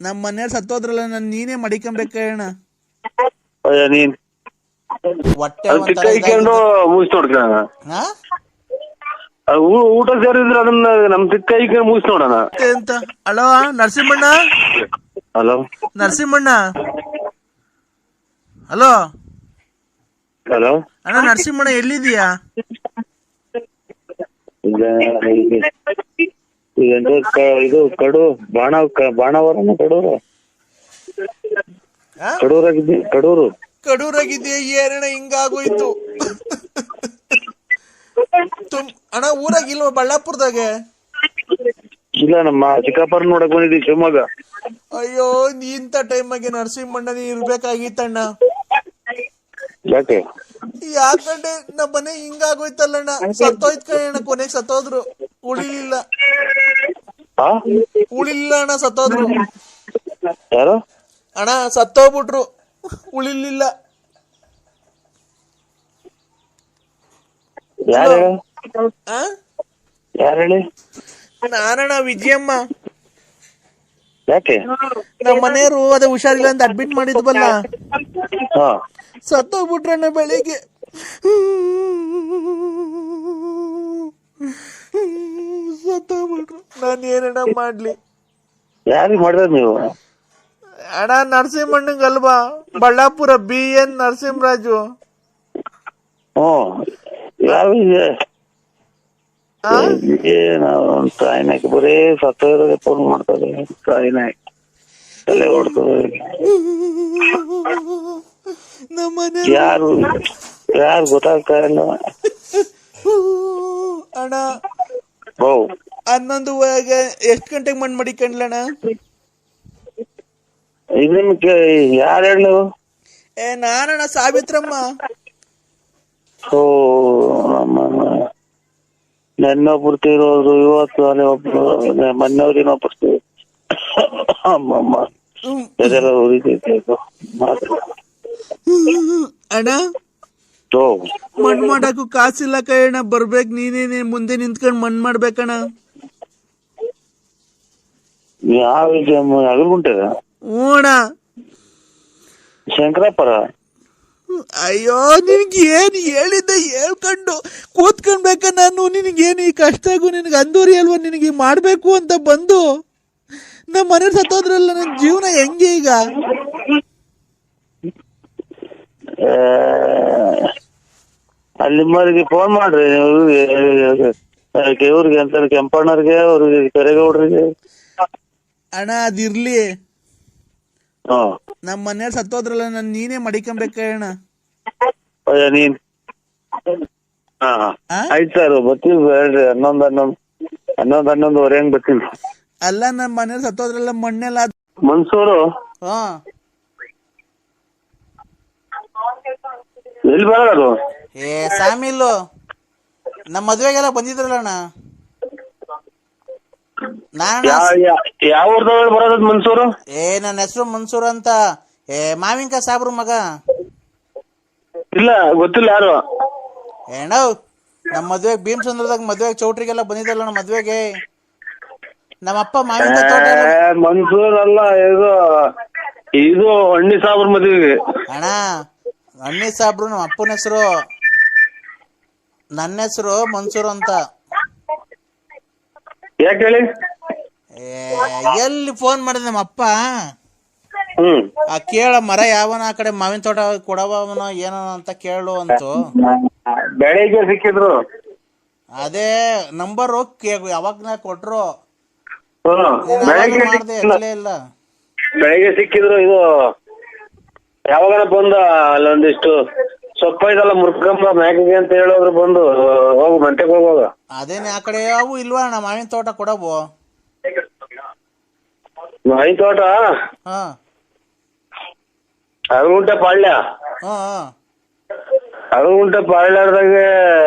ನಮ್ಮ ಮನೆಯವ್ರು ಸತ್ತೋದ್ರಲ್ಲ, ನಾನು ನೀನೇ ಮಡಿಕೊಂಬೇಕಣ್ಣ. ನೀನ್ ಹೊಟ್ಟೆ ಚಿಕ್ಕ ಇಕ್ಕೊಂಡು ಮುಗಿಸ್ ನೋಡ್ತೀನಿ. ಊಟ ಸೇರಿದ್ರೆ ಅದನ್ನ ನಮ್ ಚಿಕ್ಕ ಇಕ್ಕೊಂಡು ಮುಗಿಸ್ ನೋಡೋಣ ಅಂತ. ಹಲೋ ನರಸಿಂಹಣ್ಣ. ಹಲೋ ನರಸಿಂಹಣ್ಣ. ಹಲೋ ಹಲೋ ಅಣ್ಣ ನರಸಿಂಹಣ್ಣ ಎಲ್ಲಿದೀಯಾ? ಇದು ಬಾಣಾವರನ ಕಡೂರು ಕಡೂರಾಗಿದ್ದೀಯ? ಏನಣ್ಣ ಹಿಂಗಾಗೋಯ್ತು? ಅಣ್ಣ ಊರಾಗಿಲ್ವ ಬಳ್ಳಾಪುರದಾಗೆ? ಇಲ್ಲ, ನಮ್ಮ ಚಿಕ್ಕಪ್ಪರ್ ನೋಡಕ್ ಬಂದಿದ್ದೀವಿ ಶಿವಮೊಗ್ಗ. ಅಯ್ಯೋ, ಇಂಥ ಟೈಮಾಗೆ ನರಸಿಂಹಣ್ಣ ನೀ ಇರ್ಬೇಕಾಗಿತ್ತಣ್ಣ. ಯಾಕೆ? ಯಾಕಂದ್ರೆ ನಮ್ಮ ಮನೆ ಹಿಂಗಾಗೋಯ್ತಲ್ಲಣ್ಣ. ಸತ್ತೋಯ್ತು ಕಣ, ಕೊನೆಗೆ ಸತ್ತೋದ್ರು. ಉಳಿಲಿಲ್ಲ ಅಣ್ಣ, ಸತ್ತೋದ್ರು. ಯಾರು? ಅಣ್ಣ ಸತ್ತೋಗ್ಬಿಟ್ರು, ಉಳಿಲಿಲ್ಲ. ಯಾರು ಹೇಳಿ? ನಾನಣ್ಣ, ವಿಜಯಮ್ಮ. ಯಾಕೆ? ನಮ್ಮ ಮನೆಯವರು ಅದೇ ಹುಷಾರಿಲ್ಲ ಅಂತ ಅಡ್ಮಿಟ್ ಮಾಡಿದ್ವಲ್ಲ, ಸತ್ತೋಗ್ಬಿಟ್ರಣ್ಣ ಬೆಳಿಗ್ಗೆ. ಸತ್ತೋಗ್ಬಿಟ್ರು. ನಾನು ಏನಣ್ಣ ಮಾಡ್ಲಿ? ಯಾರಿಗೆ ಮಾಡಿದ್ರ ನೀವು? ಅಣ್ಣ ನರಸಿಂಹಣ್ಣಂಗಲ್ವಾ, ಬಳ್ಳಾಪುರ BN ನರಸಿಂಹರಾಜು. ಟ್ರೈನಾಕಿ ಬರೀ ಸತ್ತೋದ್ರೆ ಫೋನ್ ಮಾಡ್ತಾರೆ. ಟ್ರೈನಾಕಿ ತಲೆ ಹೊಡ್ತದೆ. ಯಾರು ಗೊತ್ತಾಗ್ತಾ ಇಲ್ಲ ಅಣ್ಣ. 11 ಎಷ್ಟು ಗಂಟೆಗೆ ಮಣ್ಣು ಮಡಿಕೊಂಡ್ಲಣ್ಣ? ಯಾರು ಹೇಳ? ನಾನಣ್ಣ, ಸಾವಿತ್ರಮ್ಮ. ನೆನ್ನೊಬ್ರು ತೀರೋದ್ರು, ಇವತ್ತು ಅಲ್ಲೇ ಒಬ್ರು, ಮೊನ್ನೆವ್ರು ಇನ್ನೊಬ್ರು. ಅದೆಲ್ಲ ಉರಿತೈತೆ. ಅಣ್ಣ ಮಣ್ ಮಾಡಾಕು ಕಾಸಿಲ್ಲ ಕಣ, ಬರ್ಬೇಕು ನೀನೇನೆ ಮುಂದೆ ನಿಂತ್ಕೊಂಡ್ ಮಣ್ ಮಾಡ್ಬೇಕಣ್ಣ. ಯಾವ ಅಗಲ್ಗುಂಟೆ? ಹ್ಞೂಣ. ಶಂಕರಾಪುರ. ಅಯ್ಯೋ, ನಿನ್ಗೆ ಏನ್ ಹೇಳಿದ್ದೆ ಹೇಳ್ಕೊಂಡು ಕೂತ್ಕೊಂಡ್ಬೇಕ ನಾನು. ನಿನಗೇನು ಈ ಕಷ್ಟಗೂ ನಿನಗೆ ಅಂದೂರಿ ಅಲ್ವಾ ನಿನಗೆ ಮಾಡ್ಬೇಕು ಅಂತ ಬಂದು ನಮ್ಮ ಮನೆ ಸತ್ತೋದ್ರಲ್ಲ, ನನ್ನ ಜೀವನ ಹೆಂಗೆ ಈಗ? ಅಲ್ಲಿಮ್ಮರಿಗೆ ಫೋನ್ ಮಾಡ್ರಿ ಇವ್ರಿಗೆ ಅಂತ, ಕೆಂಪಣ್ಣವ್ರಿಗೆ, ಅವ್ರಿಗೆ ಕರೆಗೌಡ್ರಿಗೆ. ಅಣ್ಣ ಅದಿರ್ಲಿ, ನಮ್ಮ ಮನೆಯವ್ರು ಸತ್ತೋದ್ರಲ್ಲ, ನಾನು ನೀನೇ ಮಡಿಕೊಂಬೇಕಣ್ಣ. ನೀನ್ ಆಯ್ತು ಸರ್, ಬರ್ತೀವಿ. ಹೇಳ್ರಿ 11:11 ಹೆಂಗ್ ಬರ್ತೀನಿ. ಅಲ್ಲ, ನಮ್ಮ ಮನೆಯವ್ರು ಸತ್ತೋದ್ರಲ್ಲ, ಮಣ್ಣೆಲ್ಲ. ಮನ್ಸೂರು ಎಲ್ಲಿ ಬರೋದು? ಸಾಮಿಲ್ಲು ನಮ್ಮ ಮದ್ವೆಗೆಲ್ಲ ಬಂದಿದ್ರಲ್ಲಣ್ಣ. ಯಾವ ಊರ್ದವ್ರು ಬರೋದ್ ಮನ್ಸೂರು? ನನ್ನ ಹೆಸರು ಮನ್ಸೂರ್ ಅಂತ. ಮಾವಿನಕಾಯಿ ಸಾಬ್ರು ಮಗ. ಇಲ್ಲ, ಗೊತ್ತಿಲ್ಲ ಯಾರು. ನಮ್ಮ ಮದ್ವೆಗೆ ಭೀಮಸಂದ್ರದಾಗ ಮದ್ವೆಗೆ ಚೌಟ್ರಿಗೆಲ್ಲ ಬಂದಿದ್ದಲ್ಲ ನಮ್ಮ ಮದ್ವೆಗೆ. ನಮ್ಮಪ್ಪ ಮಾವಿನಕಾಯಿ ತೋಟ. ಮನ್ಸೂರ್ ಅಲ್ಲ, ಇದು ಅಣ್ಣಿ ಸಾಬ್ರ ಮದ್ವೆಗೆ. ಅಣ್ಣ ಅಣ್ಣಿ ಸಾಬ್ರು ನಮ್ಮ ಅಪ್ಪನ ಹೆಸರು, ನನ್ನ ಹೆಸರು ಮನ್ಸೂರ್ ಅಂತ. ಯಾಕೆ ಹೇಳಿ? ಎಲ್ಲಿ ಫೋನ್ ಮಾಡಿದ ನಮ್ಮಪ್ಪ, ಕೇಳ ಮರ ಯಾವನ ಆ ಕಡೆ ಮಾವಿನ ತೋಟ ಕೊಡವನೋ ಏನೋ ಅಂತ ಕೇಳು ಅಂತು. ಬೆಳಿಗ್ಗೆ ಸಿಕ್ಕಿದ್ರು. ಅದೇ ನಂಬರ್ ಯಾವಾಗ ಕೊಟ್ರು, ಬೆಳಿಗ್ಗೆ ಇಲ್ಲ. ಬೆಳಿಗ್ಗೆ ಸಿಕ್ಕಿದ್ರು. ಇದು ಯಾವಾಗ ಬಂದ ಅಲ್ಲೊಂದಿಷ್ಟು ಸೊಪ್ಪ ಇದಲ್ಲ ಮುರ್ಕಂಬ ಮ್ಯಾಗಿಗೆ ಅಂತ ಹೇಳೋದ್ರು. ಬಂದು ಹೋಗು ಮಂಟೆಗೆ ಹೋಗುವಾಗ. ಅದೇನೆ ಆ ಕಡೆ ಅವು ಇಲ್ವಾ ಅಣ್ಣ ಮಾವಿನ ತೋಟ ಕೊಡವು? ಮಾವಿನ ತೋಟ ಅರಗುಂಟೆ ಪಾಳ್ಯ. ಅರಗುಂಟೆ ಪಾಳ್ಯದಾಗೆ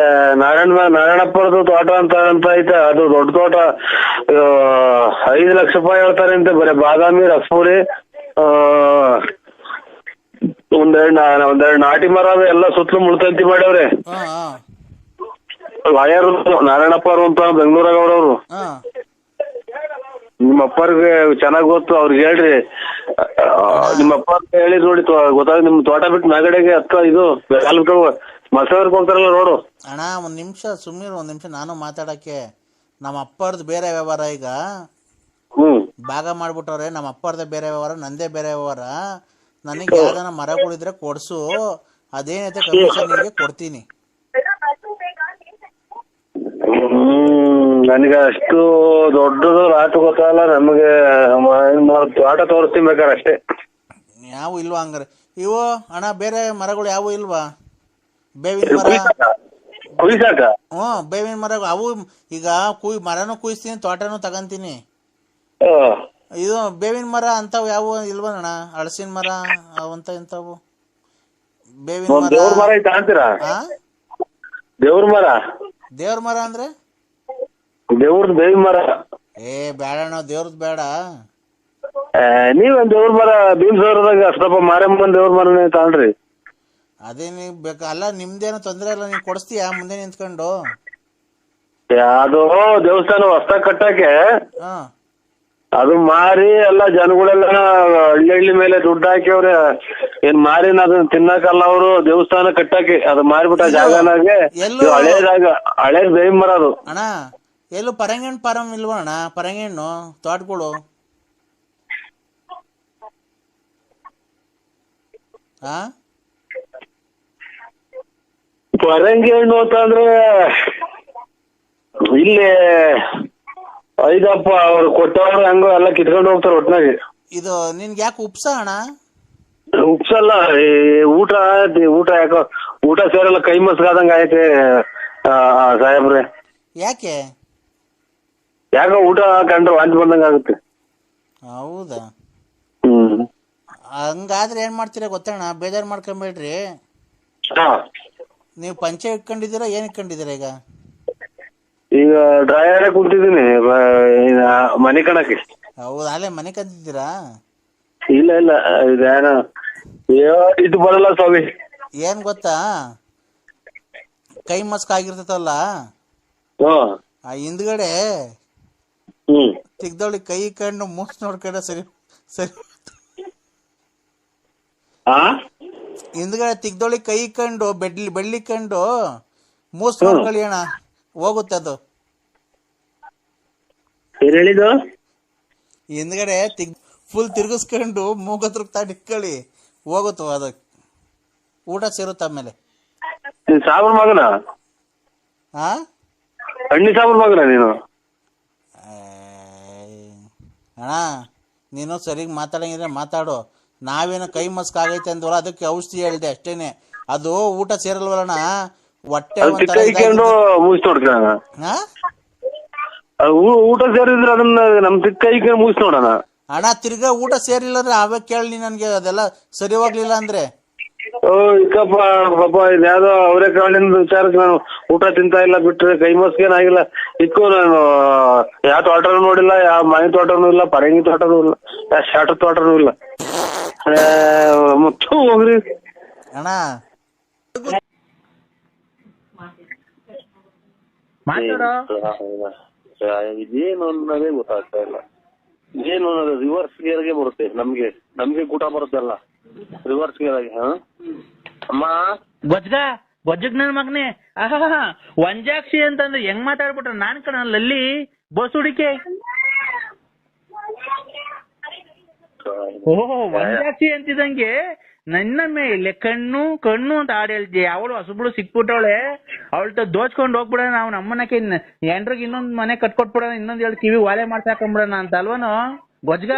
ನಾರಾಯಣಪ್ಪರದು ತೋಟ ಅಂತ ಐತೆ. ಅದು ದೊಡ್ಡ ತೋಟ. 5 ಲಕ್ಷ ರೂಪಾಯಿ ಹೇಳ್ತಾರೆ ಅಂತೆ. ಬರೀ ಬಾದಾಮಿ, ರಸಪುರಿ, ಒಂದೆರಡು ನಾಟಿ ಮರ ಎಲ್ಲ ಸುತ್ತಲೂ ಮುಳ್ತಂತಿ ಮಾಡ್ಯವ್ರೆ. ಲಾಯರ್ ನಾರಾಯಣಪ್ಪ ಅವರು ಅಂತ ಬೆಂಗಳೂರಾಗ ಅವ್ರವ್ರು. ನಿಮ್ಮ ಅಪ್ಪರ್ಗೆ ಚೆನ್ನಾಗ್ ಗೊತ್ತು, ಅವ್ರಿಗೆ ಹೇಳ್ರಿ. ನಿಮ್ಮ ಅಪ್ಪರ್ಗೆ ಹೇಳಿ ನೋಡಿ ಗೊತ್ತಾಗ ನಿಮ್ ತೋಟ ಬಿಟ್ಟು ಮ್ಯಾಗಡೆಗೆ ಇದು ಮಸವರ್ಕ್ ಹೋಗ್ತಾರಲ್ಲ ರೋಡು. ಅಣ್ಣ ಒಂದ್ ನಿಮಿಷ ಸುಮ್ಮನೆ ಒಂದ್ ನಿಮಿಷ ನಾನು ಮಾತಾಡಕ್ಕೆ. ನಮ್ಮ ಅಪ್ಪರ್ದು ಬೇರೆ ವ್ಯವಹಾರ ಈಗ ಭಾಗ ಮಾಡ್ಬಿಟ್ಟವ್ರೆ. ನಮ್ಮ ಅಪ್ಪರ್ದೇ ಬೇರೆ ವ್ಯವಹಾರ, ನಂದೇ ಬೇರೆ ವ್ಯವಹಾರ. ನನಗೆ ಯಾವ್ದಾನ ಮರಗಳಿದ್ರೆ ಕೊಡ್ಸು, ಅದೇನೈತೆ ಕಮಿಷನ್ಗೆ ಕೊಡ್ತೀನಿ. ನನಗೆ ಅಷ್ಟು ದೊಡ್ಡದು ರಾಟ ಗೊತ್ತಲ್ಲ. ನಮಗೆ ತೋಟ ತೋರಿಸ್ತೀನಿ ಬೇಕಾರೆ ಅಷ್ಟೇ. ಯಾವ ಇಲ್ವಾ ಹಂಗಾರೆ? ಇವು ಅಣ್ಣ ಬೇರೆ ಮರಗಳು ಯಾವ ಇಲ್ವಾ? ಬೇವಿನ ಮರ ಕುಯ್ಸಾಕ? ಬೇವಿನ ಮರ ಅವು ಈಗ ಮರನೂ ಕುಯ್ಸ್ತೀನಿ, ತೋಟನೂ ತಗಂತೀನಿ. ಇದು ಬೇವಿನ ಮರ ಅಂತವ್ ಯಾವ ಇಲ್ವಣ್ಣ? ಹಳಸಿನ ಮರ ಅವಂತ ಇಂಥವು ಬೇವಿನ ಮರ. ದೇವ್ರ ಮರ ಐತ ಅಂತೀರಾ? ದೇವ್ರ ಮರ? ದೇವ್ರ ಮರ ಅಂದ್ರೆ ದೇವ್ರದ್ ಬೇವಿನ ಮರ? ಬೇಡಣ್ಣ, ದೇವ್ರದ್ ಬೇಡ. ನೀವೇನ್ ದೇವ್ರ ಮರ ಭೀಮಸೌರದಾಗ ಸ್ವಲ್ಪ ಮಾರಮ್ಮನ್ ದೇವ್ರ ಮರನೇ ತಾಳ್ರಿ. ಅದೇ ನೀವ್ ಬೇಕ ಅಲ್ಲ, ನಿಮ್ದೇನೋ ತೊಂದ್ರೆ ಇಲ್ಲ, ನೀವ್ ಕೊಡಿಸ್ತೀಯಾ ಮುಂದೆ ನಿಂತ್ಕೊಂಡು? ಅದು ದೇವಸ್ಥಾನ ಹೊಸ್ದಾಗ್ ಕಟ್ಟಕ್ಕೆ ಅದು ಮಾರಿ ಎಲ್ಲ ಜನಗಳೆಲ್ಲ ಹಳ್ಳಿ ಮೇಲೆ ದುಡ್ಡು ಹಾಕಿವ್ರೆ. ಏನ್ ಮಾರಿನ ಅದನ್ನ ತಿನ್ನಕಲ್ಲ ಅವರು, ದೇವಸ್ಥಾನ ಕಟ್ಟಕ್ಕೆ ಅದು ಮಾರಿಬಿಟ್ಟ ಜಾಗನಾಗೆ. ಹಳೇದ್ ಬೇವಿನ ಮರ ಅದು. ಅಣ್ಣ ಎಲ್ಲೂ ಪರಂಗಿಹಣ್ಣು ಫಾರಂ ಇಲ್ವಾ ಅಣ್ಣ? ಪರಂಗಿಹಣ್ಣು ತೋಟಗಳು ಪರಂಗಿ ಹಣ್ಣು ಅಂತಂದ್ರೆ ಇಲ್ಲಿ ಐದಪ್ಪ ಅವ್ರು ಕೊಟ್ಟವ್ರು ಹಂಗ ಎಲ್ಲ ಕಿತ್ಕೊಂಡು ಹೋಗ್ತಾರ ಒಟ್ನಾಗಿ. ಇದು ನಿನ್ಗೆ ಯಾಕೆ ಉಪ್ಸ ಅಣ್ಣ? ಉಪ್ಸಲ್ಲ, ಊಟ ಯಾಕೋ ಊಟ ಸೇರಲ್ಲ, ಕೈ ಮಸ್ಗಾದಂಗ ಐತೆ ಸಾಹೇಬ್ರೆ. ಯಾಕೆ? ಯಾಕೋ ಊಟ ಕಂಡ್ರೆ ವಾಂತಿ ಬಂದಂಗ ಆಗುತ್ತೆ. ಹೌದಾ? ಹಂಗಾದ್ರೆ ಏನ್ ಮಾಡ್ತೀರಾ ಗೊತ್ತಣ್ಣ, ಬೇಜಾರು ಮಾಡ್ಕೊಂಬೇಡ್ರಿ. ನೀವು ಪಂಚೆ ಇಟ್ಕೊಂಡಿದ್ದೀರಾ, ಏನ್ ಇಟ್ಕೊಂಡಿದ್ದೀರಾ ಈಗ? ಈಗ ಡ್ರೈಯರ್ ಕುಂತಿದ್ದೀನಿ ಮನೆ ಕಣಕ್ಕೆ. ಹೌದಾ? ಅಲ್ಲೇ ಮನೆ ಕಂತಿದ್ದೀರಾ? ಇಲ್ಲ ಇಲ್ಲ, ಇದೇನ ಇದು ಬರಲ್ಲ ಸ್ವಾಮಿ. ಏನ್ ಗೊತ್ತಾ, ಕೈ ಮಸ್ಕ್ ಆಗಿರ್ತತಲ್ಲ, ಆ ಹಿಂದ್ಗಡೆ ತಿಗ್ದೊಳಿ ಕೈ ಕಂಡು ಮೂಸ್ ನೋಡ್ಕೊಂಡ್ರೆ ಸರಿ ಸರಿ. ಹಿಂದ್ಗಡೆ ತಿಗ್ದೊಳಿ ಕೈ ಕಂಡು ಬೆಳ್ಳಿ ಕಂಡು ಮೂಸ್ ನೋಡ್ಕೊಳ್ಳಿ ಅಣ್ಣ, ಹೋಗುತ್ತೆ ಅದು. ಹೇಳಿದ್ದು ಹಿಂದ್ಗಡೆ ಫುಲ್ ತಿರ್ಗಿಸ್ಕೊಂಡು ಮೂಗತ್ರ ತಾಡಿಟ್ಕೊಳ್ಳಿ, ಹೋಗುತ್ತ ಅದು, ಊಟ ಸೇರುತ್ತೆ ಆಮೇಲೆ. ಸಾಬರ್ ಮಗನ? ಹಣ್ಣಿ ಸಾಬರ್ ಮಗನ ನೀನು? ಅಣ್ಣ ನೀನು ಸರಿಗ್ ಮಾತಾಡಂಗಿದ್ರೆ ಮಾತಾಡು. ನಾವೇನೋ ಕೈ ಮಸ್ಕ್ ಆಗೈತೆ ಅಂದ್ವಲ್ಲ, ಅದಕ್ಕೆ ಔಷಧಿ ಹೇಳ್ದೆ ಅಷ್ಟೇನೆ. ಅದು ಊಟ ಸೇರಲ್ವಲ್ಲಣ್ಣ, ಹೊಟ್ಟೆ ಊಟ ಸೇರಿದ್ರೆ ಅದನ್ನ ನಮ್ ಕೈ ಮುಗಿಸ್ ನೋಡೋಣ. ಅಣ್ಣ ತಿರ್ಗಾ ಊಟ ಸೇರಿಲ್ಲ ಅಂದ್ರೆ ಅವಾಗ ಕೇಳಿ ನನ್ಗೆ, ಅದೆಲ್ಲ ಸರಿ ಹೋಗ್ಲಿಲ್ಲ ಅಂದ್ರೆ. ಇಕ್ಕಪ್ಪ ಪಾಪ ಇದ್ಯಾವ್ದೋ ಅವರೆಕಾಳಿನ ವಿಚಾರಕ್ಕೆ ನಾನು ಊಟ ತಿಂತಾ ಇಲ್ಲ, ಬಿಟ್ರೆ ಕೈ ಮಸ್ಕೇನಾಗಿಲ್ಲ. ಇಕ್ಕು ನಾನು ಯಾವ ತೋಟನೂ ನೋಡಿಲ್ಲ, ಯಾವ ಮನೆ ತೋಟನೂ ಇಲ್ಲ, ಪರಂಗಿ ತೋಟನೂ ಇಲ್ಲ, ಯಾವ ಶಾಟ ತೋಟನೂ ಇಲ್ಲ. ಮತ್ತು ಹೋಗ್ರಿ ಅಣ್ಣ. ಇದೇನು ಅನ್ನೋದೇ ಗೊತ್ತಾಗ್ತಾ ಇಲ್ಲ. ಏನು ಅನ್ನೋದು ರಿವರ್ಸ್ ಗೇರ್ಗೆ ಬರುತ್ತೆ ನಮ್ಗೆ ಊಟ ಬರುತ್ತಲ್ಲ ರಿವರ್ಸ್ ಗೇರ್ ಆಗಿ. ಅಮ್ಮ ಗೊಜ್ಜಗ್ ನನ್ ಮಗನೇ, ವಂಜಾಕ್ಷಿ ಅಂತಂದ್ರೆ ಹೆಂಗ್ ಮಾತಾಡ್ಬಿಟ್ರ? ನಾನ್ ಕಣಲ್ಲಿ ಬಸ್ ಹುಡಿಕೆ. ಓಹೋ, ವಂಜಾಕ್ಷಿ ಅಂತಿದಂಗೆ ನನ್ನ ಮೇಲೆ ಕಣ್ಣು ಕಣ್ಣು ಅಂತ ಹಾಡು ಹೇಳ್ತಿ. ಅವಳು ಹೊಸಬಳು ಸಿಕ್ಬಿಟ್ಟವಳೆ, ಅವಳ್ತ ದೋಚ್ಕೊಂಡ್ ಹೋಗ್ಬಿಡ, ನಾವು ನಮ್ಮನಕ್ಕೆ ಎಂಡ್ರಿಗೆ ಇನ್ನೊಂದ್ ಮನೆ ಕಟ್ಕೊಟ್ಬಿಡೋಣ, ಇನ್ನೊಂದ್ ಎರಡು ಕಿವಿ ವಾಲೆ ಮಾಡ್ಸಾಕೊಂಬಿಡೋಣ ಅಂತ ಅಲ್ವನು? ಗೊಜ್ಗ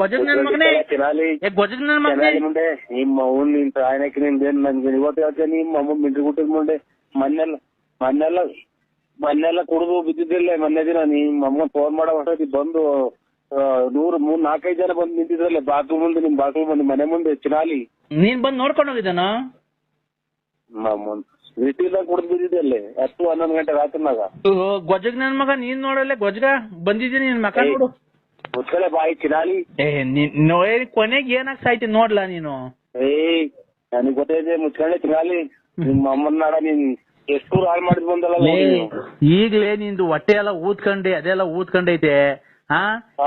ಗೊಜ್ಜಗ್ ನನ್ ಮಗನೇ, ಗೊಜ್ಜಗ್ ನನ್ ಮಗನೇ. ನಿಮ್ಮ ಅವ್ನ್ ನಿನ್ ಆಯ್ನಕ್ಕೆ ನಿಂದೇನ್ ನನ್ಗೆ ಇವತ್ತು ಹೇಳ್ತೇನೆ. ನಿಮ್ಮ ಅಮ್ಮ ಮಿಂಟ್ರಿ ಗುಟ್ಟಿದ್ ಮುಂದೆ ಮೊನ್ನೆಲ್ಲ ಕುಡಿದು ಬಿದ್ದಿದ್ದಿಲ್ಲ. ಮೊನ್ನೆ ದಿನ ನಿಮ್ಮ ಅಮ್ಮ ಫೋನ್ ಮಾಡೋ ಹೊಸತಿ ಬಂದು 4-5 ಜನ ಬಂದು ನಿಂತಿದ್ರಲ್ಲ ಬಾತ್ರೂಮ್ ಮುಂದೆ, ನಿಮ್ ಬಾತ್ರೂಮ್ ಮುಂದೆ, ಮನೆ ಮುಂದೆ ಚಿನಾಲಿ. ನೀನ್ ಬಂದ್ ನೋಡ್ಕೊಂಡು ಹೋಗಿದ್ದಾನ? ಸಿಟಿದಾಗ ಕುಡಿದು ಬಿದ್ದಿದ್ದಲ್ಲಿ 10-11 ಗಂಟೆ ರಾತ್ರಿನಾಗ. ಗೊಜ್ಜಗ್ ನನ್ ಮಗ, ನೀನ್ ನೋಡಲ್ಲ ಗೊಜ್ಗ ಬಂದಿದ್ದೀನಿ, ನಿನ್ ಮಕ ನೋಡು. ಮುಚ್ಕಲೆ ಬಾಯಿ ಚಿನಾಲಿ. ಕೊನೆಗೆ ಏನಾಗ್ ಸಾಯ್ತಿ ನೋಡ್ಲಾ ನೀನು? ನನಗ್ ಗೊತ್ತೈತೆ, ಮುಚ್ಕೊಂಡೆ ಚಿನಾಲಿ. ನಿಮ್ಮ ಅಮ್ಮನ ನಾಡ ನೀನ್ ಎಷ್ಟು ಹಾಳು ಮಾಡಿದ್ ಬಂದಲ್ಲ. ಈಗ್ಲೇ ನಿಂದು ಹೊಟ್ಟೆ ಎಲ್ಲ ಊದ್ಕೊಂಡೆ, ಅದೆಲ್ಲ ಊದ್ಕೊಂಡೈತೆ.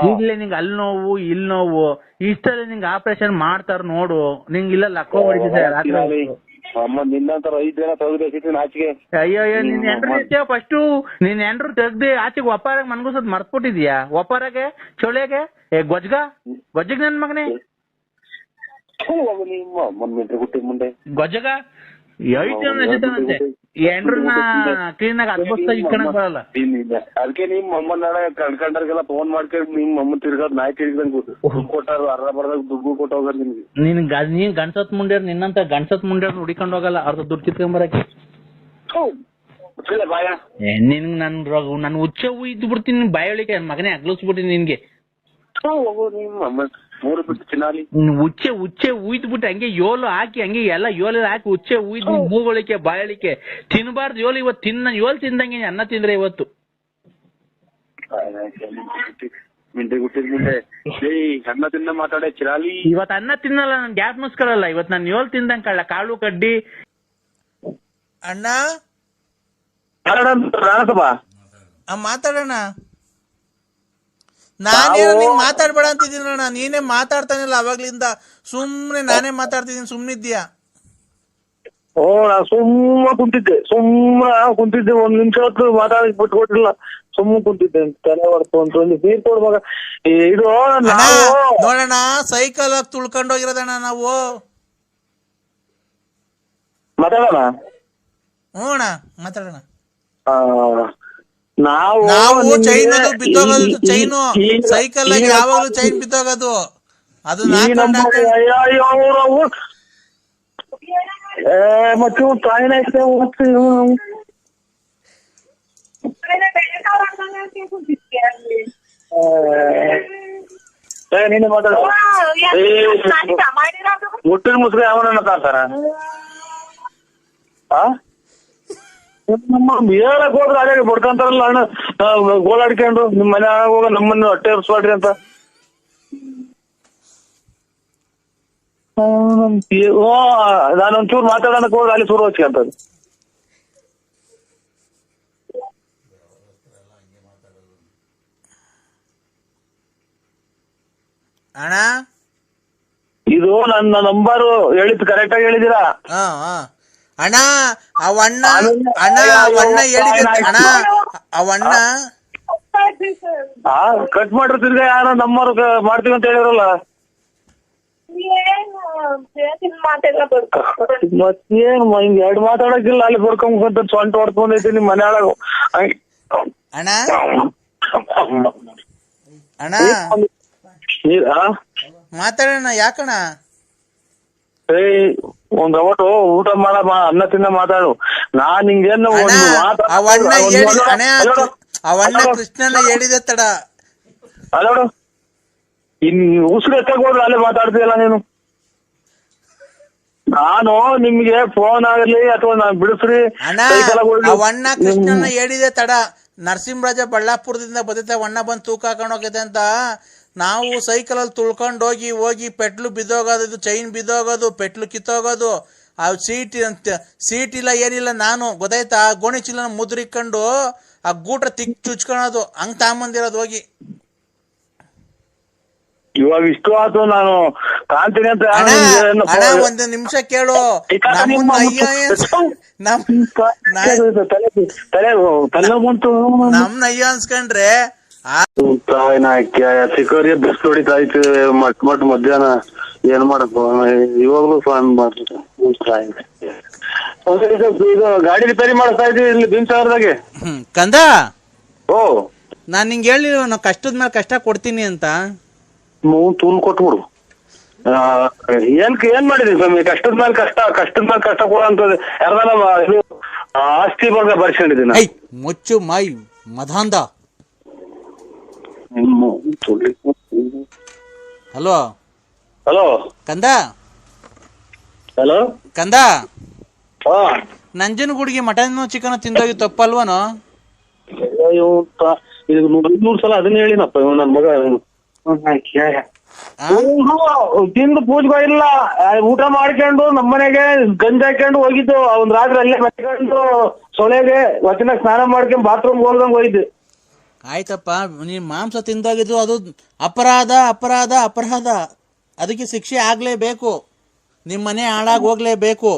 ಈಗಲೇ ನಿಂಗೆ ಅಲ್ಲಿ ನೋವು ಇಲ್ಲಿ ನೋವು ಇಷ್ಟಲ್ಲಿ ನಿಂಗೆ ಆಪರೇಷನ್ ಮಾಡ್ತಾರ ನೋಡು, ನಿಂಗೆ ಇಲ್ಲ ಲಕ್ಕೋ ಹೊಡಿತಿದ್ದೆ ರಾತ್ರಿ. ನಿನ್ನಂತರ 5 ಜನ ತೆಗ್ದು ನಾಚಿಗೆ. ಅಯ್ಯೋ ನಿನ್ ಎಂಟ್ರು ಫಸ್ಟು ನಿನ್ ಎಂಟ್ರು ತೆಗ್ದು ಆಚೆಗೆ ಒಪ್ಪಾರಾಗ ಮನ್ಗುಸದ್ ಮರ್ತ್ಬಿಟ್ಟಿದ್ಯಾ? ಒಪ್ಪಾರಾಗೆ ಚೊಳೆಗೆ ಗೊಜ್ಜಗ್ ನನ್ ಮಗನೇ ಗೊಜ್ಜಗ ಐತೆ ಎಂಡ್ರನ್ನ ಕ್ಲೀನ್ ಆಗಿ ಅದ್ಭುತವಾಗಿ ಇಟ್ಕೊಳಕ್ ಬರಲ್ಲ. ಅದಕ್ಕೆ ನಿಮ್ ಅಮ್ಮನ ಕಣ್ಕಂಡ್ರಿಗೆಲ್ಲ ಫೋನ್ ಮಾಡ್ಕೊಂಡು ನಿಮ್ ಅಮ್ಮ ತಿರ್ಗಾದ್ ನಾಯಿ ತಿರ್ಗದಂಗ್ ದುಡ್ಡು ಕೊಟ್ಟಾರ ಅರ್ಧ ಬರ್ದಾಗ ದುಡ್ಡು ಕೊಟ್ಟು ಹೋಗಾರ ನಿಮ್ಗೆ. ನೀನ್ ಗಂಡ್ಸತ್ ಮುಂಡ್ಯಾರ್ ನಿನ್ನಂತ ಗಂಡ್ಸತ್ ಮುಂಡ್ಯಾರ್ ಹುಡಿಕೊಂಡ್ ಹೋಗಲ್ಲ ಅವ್ರದ್ದು ದುಡ್ಡು ಕಿತ್ಕೊಂಬರಕ್ಕೆ. ನಿನ್ ನನ್ ಹುಚ್ಚ ಇದ್ದು ಬಿಡ್ತೀನಿ ಬಾಯೊಳಿಗೆ ಮಗನೇ ಅಗ್ಲಿಸ್ಬಿಡ್ತೀನಿ ನಿನ್ಗೆ. ಉಚ್ಚೆ ಉಯ್ದ್ಬಿಟ್ಟು ಹಂಗೆ ಯೋಲು ಹಾಕಿ ಹಂಗೆ ಎಲ್ಲ ಯೋಲ ಹಾಕಿ ಉಚ್ಚೆ ಉಯ್ದು ಮೂಗೊಳಿಕೆ ಬಾಯಳಿಕೆ ತಿನ್ಬಾರ್ದು ಯೋಲು. ಇವತ್ತು ಯೋಲ್ ತಿಂದಂಗೆ ಅನ್ನ ತಿಂದ್ರೆ ಇವತ್ತು ಅನ್ನ ತಿನ್ನ ಮಾತಾಡೇ ಚಿರಾಲಿ. ಇವತ್ತು ಅನ್ನ ತಿನ್ನಲ್ಲ, ನನ್ ಗ್ಯಾಸ್ ಮುಸ್ಕೊಳ್ಳಲ್ಲ. ಇವತ್ತು ನಾನು ಯೋಲ್ ತಿಂದಂಗ್ ಕಳ್ಳ ಕಾಳು ಕಡ್ಡಿ. ಅಣ್ಣ ಮಾತಾಡೋಣ. ನಾನೇನು ನಿಂಗೆ ಮಾತಾಡ್ಬೇಡ ಅಂತಿದ್ದೀನಣ್ಣ, ನೀನೇ ಮಾತಾಡ್ತಾನಿಲ್ಲ ಅವಾಗ್ಲಿಂದ. ಸುಮ್ನೆ ನಾನೇ ಮಾತಾಡ್ತಿದ್ದೀನಿ, ಸುಮ್ನಿದ್ಯಾ? ನಾ ಸುಮ್ಮನೆ ಕುಂತಿದ್ದೆ 1 ನಿಮಿಷ ಹೊತ್ತು ಮಾತಾಡಕ್ ಬಿಟ್ಕೊಟ್ಟಿಲ್ಲ. ಸುಮ್ಮನೆ ಕುಂತಿದ್ದೆ ತಲೆ ಹೊಡ್ತು ಅಂತ ಒಂದು ನೀರ್ ಕೊಡ್ವಾಗ ಇದು ನೋಡೋಣ. ಸೈಕಲ್ ತುಳ್ಕೊಂಡೋಗಿರೋದಣ್ಣ ನಾವು. ಮಾತಾಡೋಣ. ಅಣ್ಣ ಮಾತಾಡೋಣ. ನಾವು ಚೈನ್ ಬಿದ್ದೋಗೋದು, ಚೈನು ಸೈಕಲ್ ಆಗಿ ಯಾವಾಗಲೂ ಚೈನ್ ಬಿದ್ದೋಗೋದು. ಅದು ಮತ್ತೆ ತಾಯಿನ ನೀನು ಮಾತಾಡ ಮುಟ್ಟಿನ ಮುಸ್ಗ ಯಾವನನ್ನ ತಾತಾರ ಹೇಳಕ್ ಹೋದ್ರೆ ಅದೇ ಬಡ್ಕೊಂತಾರಲ್ಲ ಅಣ್ಣ ಗೋಳಾಡ್ಕೊಂಡು ನಿಮ್ ಮನೆ ಹೋಗ ನಮ್ಮನ್ನು ಹೊಟ್ಟೆ ಹರ್ಸ್ಬಾಡ್ರಿ ಅಂತ. ನಾನೊಂಚೂರು ಮಾತಾಡೋಣಕ್ ಹೋದ್ರೆ ಅಲ್ಲಿ ಶುರು ಹಚ್ಕೊಂತದ್ದು. ಅಣ್ಣ ಇದು ನನ್ನ ನಂಬರು ಹೇಳಿದ್ ಕರೆಕ್ಟ್ ಆಗಿ ಹೇಳಿದಿರಾ? ಅಣ್ಣ ಅವಣ್ಣ ಹೇಳಿದ ಅಣ್ಣ ಅವಣ್ಣ ಕಟ್ ಮಾಡ್ರಿ ತಿರ್ಗ ಯಾರ ನಂಬರ್ ಮಾಡ್ತೀವಿ ಅಂತ ಹೇಳಿರಲ್ಲ. ಮತ್ತೇನು ಹಿಂಗ್ 2 ಮಾತಾಡಕ್ಕಿಲ್ಲ, ಅಲ್ಲಿ ಬರ್ಕೊಂಡ್ ಸೊಂಟ ಹೊಡ್ಕೊಂಡೈತಿ ನಿಮ್ ಮನೆ ಒಳಗ. ಅಣ್ಣ ಅಣ್ಣ ಮಾತಾಡೋಣ. ಯಾಕಣ್ಣ? ಒಂದ್ ಅವತ್ತು ಊಟ ಮಾಡ ಅನ್ನ ತಿನ್ನ ಮಾತಾಡು. ನಾನ್ ಹಿಂಗೇನು ಅವಣ್ಣ ಕೃಷ್ಣನ ಹೇಳಿದೆ ತಡ ಅಲ್ಲೋಡು. ಇನ್ ಉಸಿರು ಎತ್ತಾಗ ಹೋದ್ರೆ ಅಲ್ಲೇ ಮಾತಾಡ್ತೀಯಲ್ಲ ನೀನು. ನಾನು ನಿಮ್ಗೆ ಫೋನ್ ಆಗಲಿ ಅಥವಾ ನಾನ್ ಬಿಡಿಸ್ರಿ. ಅವಣ್ಣ ಕೃಷ್ಣನ ಹೇಳಿದೆ ತಡ. ನರಸಿಂಹರಾಜ ಬಳ್ಳಾಪುರದಿಂದ ಬದೈತೆ ಅವಣ್ಣ ಬಂದು ತೂಕ ಹಾಕೊಂಡ್ ಹೋಗೈತೆ ಅಂತ. ನಾವು ಸೈಕಲಲ್ಲಿ ತುಳ್ಕೊಂಡು ಹೋಗಿ ಪೆಟ್ಲು ಬಿದ್ದೋಗೋದು, ಚೈನ್ ಬಿದ್ದೋಗೋದು, ಪೆಟ್ಲು ಕಿತ್ತೋಗೋದು, ಆ ಸೀಟ್ ಇಲ್ಲ ಏನಿಲ್ಲ. ನಾನು ಗೊತ್ತಾಯ್ತಾ ಗೋಣಿ ಚೀಲನ ಮುದ್ರಿಕೊಂಡು ಆ ಗೂಟ್ರ ಚುಚ್ಕೊಳೋದು ಹಂಗ್ ತಗೊಂಬಂದಿರೋದು ಹೋಗಿ. ಇವಾಗ ಇಷ್ಟು ಆಯ್ತು ನಾನು ಕಾಣ್ತೀನಿ ಅಂತ. ಒಂದು ನಿಮಿಷ ಕೇಳು. ನಮ್ನ ಅಯ್ಯೋ ಅನ್ಸ್ಕೊಂಡ್ರೆ ಚಿಕ್ಕವರಿಗೆ ಬೆಸ್ಟ್ ಹೊಡಿತಾ ಇತ್ತು ಮಟ್ ಮಧ್ಯಾಹ್ನ ಏನ್ ಮಾಡಪ್ಪ. ಇವಾಗ್ಲೂ ಫೋನ್ ಮಾಡ್ತಾರೆ. ಇದು ಗಾಡಿ ರಿಪೇರಿ ಮಾಡಿಸ್ತಾ ಇದ್ವಿ ಇಲ್ಲಿ ಭೀಮಸಾಗರದಾಗೆ. ಕಂದ ನಾನ್ ನಿಂಗೆ ಹೇಳಿಲ್ಲ ನಾವು ಕಷ್ಟದ ಮೇಲೆ ಕಷ್ಟ ಕೊಡ್ತೀನಿ ಅಂತ. ತೂಲ್ ಕೊಟ್ಬಿಡು. ಏನ್ ಮಾಡಿದ್ರಿ ಸ್ವಾಮಿ? ಕಷ್ಟದ ಮೇಲೆ ಕಷ್ಟ ಕೊಡೋಂಥದ್ದು ಯಾರ್ದಾನ ಇದು ಆಸ್ತಿ ಬಗ್ಗೆ ಬರ್ಸ್ಕೊಂಡಿದ್ದೀನಿ. ಮುಚ್ಚು ಮೈ ಮಧಾಂಧ. ಹಲೋ ಕಂದ. ಹಲೋ ಕಂದ, ನಂಜನಗೂಡಿಗೆ ಮಟನ್ ಚಿಕನ್ ತಿಂದೋಗಿ ತಪ್ಪಲ್ವನೋ? 100 ಸಲ ಅದನ್ನ ಹೇಳಿನಪ್ಪ ನನ್ ಮಗ. ತಿಂದು ಪೂಜೆಗೂ ಇಲ್ಲ, ಊಟ ಮಾಡ್ಕೊಂಡು ನಮ್ಮನೆಗೆ ಗಂಜಿ ಹಾಕೊಂಡು ಹೋಗಿದ್ದು. ಒಂದ್ ರಾತ್ರಿ ಅಲ್ಲೇ ಮತ್ಕೊಂಡು ಸೊಳೆಗೆ ವಚನ ಸ್ನಾನ ಮಾಡ್ಕೊಂಡು ಬಾತ್ರೂಮ್ ಹೋದಂಗ್ ಹೋಗಿದ್ದು. ಆಯ್ತಪ್ಪ, ನೀನ್ ಮಾಂಸ ತಿಂದೋಗಿದ್ರು ಅದು ಅಪರಾಧ ಅಪರಾಧ ಅಪರಾಧ. ಅದಕ್ಕೆ ಶಿಕ್ಷೆ ಆಗ್ಲೇಬೇಕು. ನಿಮ್ ಮನೆ ಹಾಳಾಗಿ ಹೋಗ್ಲೇಬೇಕು.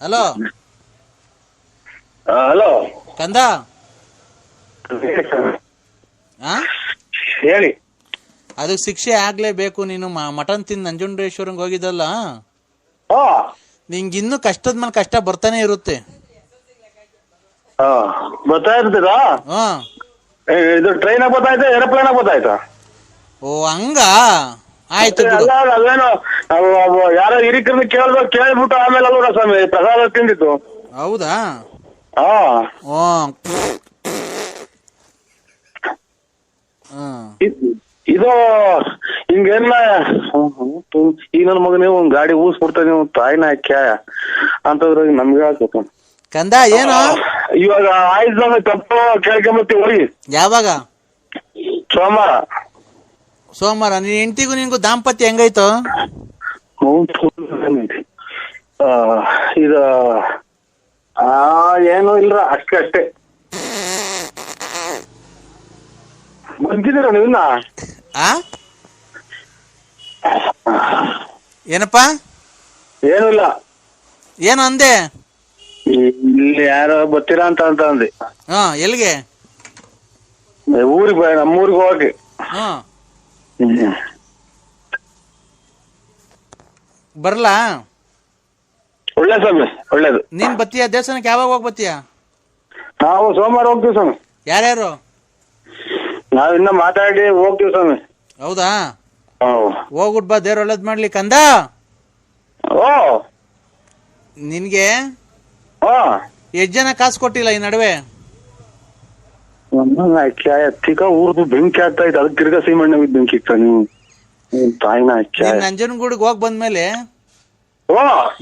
ಹಲೋ ಹಲೋ ಕಂದ, ಹೇಳಿ. ಅದಕ್ಕೆ ಶಿಕ್ಷೆ ಆಗ್ಲೇಬೇಕು. ನೀನು ಮಟನ್ ತಿಂದು ನಂಜುಂಡೇಶ್ವರಂಗ್ ಹೋಗಿದ್ದಲ್ಲ, ನಿಂಗೆ ಇನ್ನೂ ಕಷ್ಟದ ಮೇಲೆ ಕಷ್ಟ ಬರ್ತಾನೆ ಇರುತ್ತೆ. ಬರ್ತಾ ಇರ್ತೀರಾ? ಇದು ಟ್ರೈನ್ ಗೊತ್ತಾಯ್ತಾ, ಏರೋಪ್ಲೇನ್ ಗೊತ್ತಾಯ್ತಾ? ಓ ಹಂಗ, ಆಯ್ತು. ಅದೇನು ಯಾರೋ ಹಿರಿಕರನ್ನ ಕೇಳ್ಬಿಟ್ಟು ಆಮೇಲೆ ಅಲ್ವ ಸ್ವಾಮಿ ಪ್ರಸಾದ ತಿಂದಿತ್ತು. ಹೌದಾ? ಇದು ಹಿಂಗೆಲ್ಲ ಈ ನನ್ನ ಮಗ ನೀವು ಒಂದ್ ಗಾಡಿ ಊಸ್ಬಿಡ್ತಾ ನೀವು ತಾಯಿನ ಹಾಕ್ಯ ಅಂತಂದ್ರೆ ನಮ್ಗೆ ಆಗ್ಬೇಕು ಕಂದ. ಏನು ಇವಾಗ ಆಯ್ತು ತಪ್ಪು ಕೇಳ್ಕೊಂಬತ್ತೀವಿ. ಹೋಗಿ ಯಾವಾಗ? ಸೋಮವಾರ. ಸೋಮವಾರ. ನಿನ್ ಹೆಂಡತಿಗೂ ನಿನ್ಗೂ ದಾಂಪತ್ಯ ಹೆಂಗಾಯ್ತು? ಇದು ಏನು ಇಲ್ರ, ಅಷ್ಟೇ. ಬಂದಿದ್ದೀರ ನೀವಿನ್ನ? ಏನಪ್ಪಾ? ಏನು ಇಲ್ಲ. ಏನು ಅಂದೆ? ಇಲ್ಲಿ ಯಾರೋ ಬರ್ತೀರಾ ಅಂತ ಅಂದೆ. ಎಲ್ಲಿಗೆ? ಊರಿಗೆ, ನಮ್ಮೂರಿಗೆ ಹೋಗಿ. ಬರ್ಲಾ? ಒಳ್ಳೆ ಸ್ವಾಮಿ, ಒಳ್ಳೇದು. ನೀನ್ ಬತ್ತೀಯ ದೇವಸ್ಥಾನಕ್ಕೆ? ಯಾವಾಗ ಹೋಗ್ ಬತ್ತೀಯ? ನಾವು ಸೋಮವಾರ ಹೋಗ್ತೀವಿ ಸ್ವಾಮಿ. ಯಾರ್ಯಾರು? ನಾವಿನ್ನ ಮಾತಾಡಿ ಹೋಗ್ತೀವಿ ಸ್ವಾಮಿ. ಹೌದಾ? ಹೋಗ್ಬಿಟ್ ಬಾ, ದೇವ್ರ ಒಳ್ಳೇದ್ ಮಾಡ್ಲಿ ಕಂದ. ನಿನ್ಗೆ ಎಷ್ಟ್ ಜನ ಕಾಸು ಕೊಟ್ಟಿಲ್ಲ ಈ ನಡುವೆ? ತಿಕ್ಕ ಊರ್ದು ಬೆಂಕಿ ಆಗ್ತಾ ಇತ್ತು, ಅದಕ್ಕೆ ತಿರ್ಗಾ ಸೀಮಣ್ಣ ಬೆಂಕಿ ಇತ್ತ. ನೀವು ತಾಯಿನ ನಂಜನಗೂಡಿಗೆ ಹೋಗ್ ಬಂದ್ಮೇಲೆ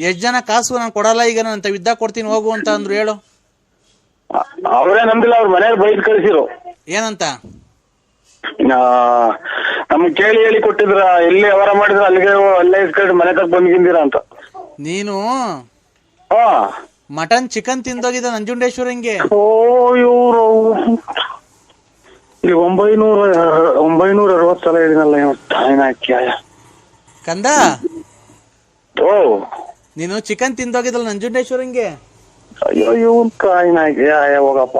ಎಷ್ಟ್ ಜನ ಕಾಸು ನಾನು ಕೊಡಲ್ಲ ಈಗ ನಾನು ವಿದ್ಯಾ ಕೊಡ್ತೀನಿ ಹೋಗು ಅಂತ ಅಂದ್ರು. ಹೇಳು. ಅವರೇ ನಮ್ದಿಲ್ಲ, ಅವ್ರ ಮನೆಯವ್ರು ಬೈದ್ ಕಳಿಸಿರು. ಏನಂತ? ನಮ್ಗೆ ಕೇಳಿ ಹೇಳಿ ಕೊಟ್ಟಿದ್ರ, ಎಲ್ಲಿ ವ್ಯವಹಾರ ಮಾಡಿದ್ರ ಅಲ್ಲಿಗೆ ಅಲ್ಲೇ ಇಸ್ಕೊಂಡು ಮನೆ ತಗ ಬಂದ್ಗಿಂದಿರ ಅಂತ. ನೀನು ಮಟನ್ ಚಿಕನ್ ತಿಂದೋಗಿದ್ದ ನಂಜುಂಡೇಶ್ವರಂಗೆ. ಇವ್ರು ಇಲ್ಲಿ 960 ಸಲ ಹೇಳಿನಲ್ಲ ಕಂದ. ನೀನು ಚಿಕನ್ ತಿಂದೋಗಿದ್ದಲ್ಲ ನಂಜುಂಡೇಶ್ವರಂಗೆ. ಅಯ್ಯೋ ಇವನ್ ಹೋಗಪ್ಪ.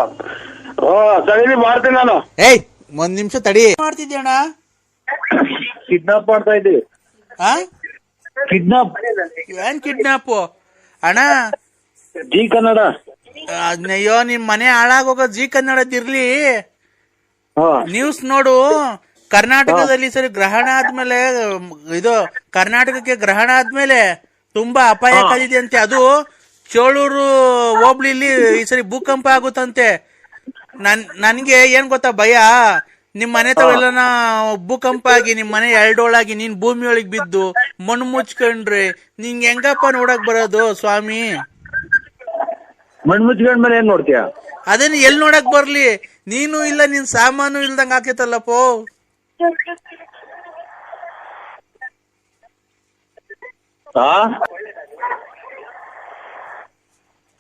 ಸರಿ ಮಾಡ್ತೀನಿ ನಾನು. ಏಯ್ ಒಂದ್ ನಿಮಿಷ ತಡಿ. ಮಾಡ್ತಿದ್ಯಣ್ಣ? ಕಿಡ್ನಾಪ್ ಮಾಡ್ತಾ ಇದ್ದೀವಿ. ಕಿಡ್ನಾಪ್? ಏನ್ ಕಿಡ್ನಾಪ್ ಅಣ್ಣ? ಜಿ ಕನ್ನಡ. ಅಯ್ಯೋ ನಿಮ್ ಮನೆ ಹಾಳಾಗೋಗ ಜಿ ಕನ್ನಡದಿರ್ಲಿ. ನ್ಯೂಸ್ ನೋಡು. ಕರ್ನಾಟಕದಲ್ಲಿ ಸರಿ ಗ್ರಹಣ ಆದ್ಮೇಲೆ, ಇದು ಕರ್ನಾಟಕಕ್ಕೆ ಗ್ರಹಣ ಆದ್ಮೇಲೆ ತುಂಬಾ ಅಪಾಯಕಾರಿದೆ ಅಂತೆ. ಅದು ಚೋಳೂರು ಹೋಬ್ಳಿಲಿ ಈ ಸರಿ ಭೂಕಂಪ ಆಗುತ್ತಂತೆ. ನನ್ಗೆ ಏನ್ ಗೊತ್ತಾ ಭಯ, ನಿಮ್ ಮನೆ ತಾವೆಲ್ಲ ಭೂಕಂಪ ಆಗಿ ನಿಮ್ ಮನೆ ಎರಡೋಳಾಗಿ ನೀನ್ ಭೂಮಿ ಒಳಗ್ ಬಿದ್ದು ಮಣ್ಣು ಮುಚ್ಕೊಂಡ್ರೆ ನಿಂಗೆ ಹೆಂಗಪ್ಪ ನೋಡಕ್ ಬರೋದು ಸ್ವಾಮಿ? ಮಣ್ಣು ಮುಚ್ಕೊಂಡ್ ಮೇಲೆ ಏನ್ ನೋಡ್ತೀಯ? ಅದೇನು ಎಲ್ ನೋಡಕ್ ಬರ್ಲಿ? ನೀನು ಇಲ್ಲ, ನಿನ್ ಸಾಮಾನು ಇಲ್ದಂಗ ಆಕೇತಲ್ಲಪ್ಪೋ.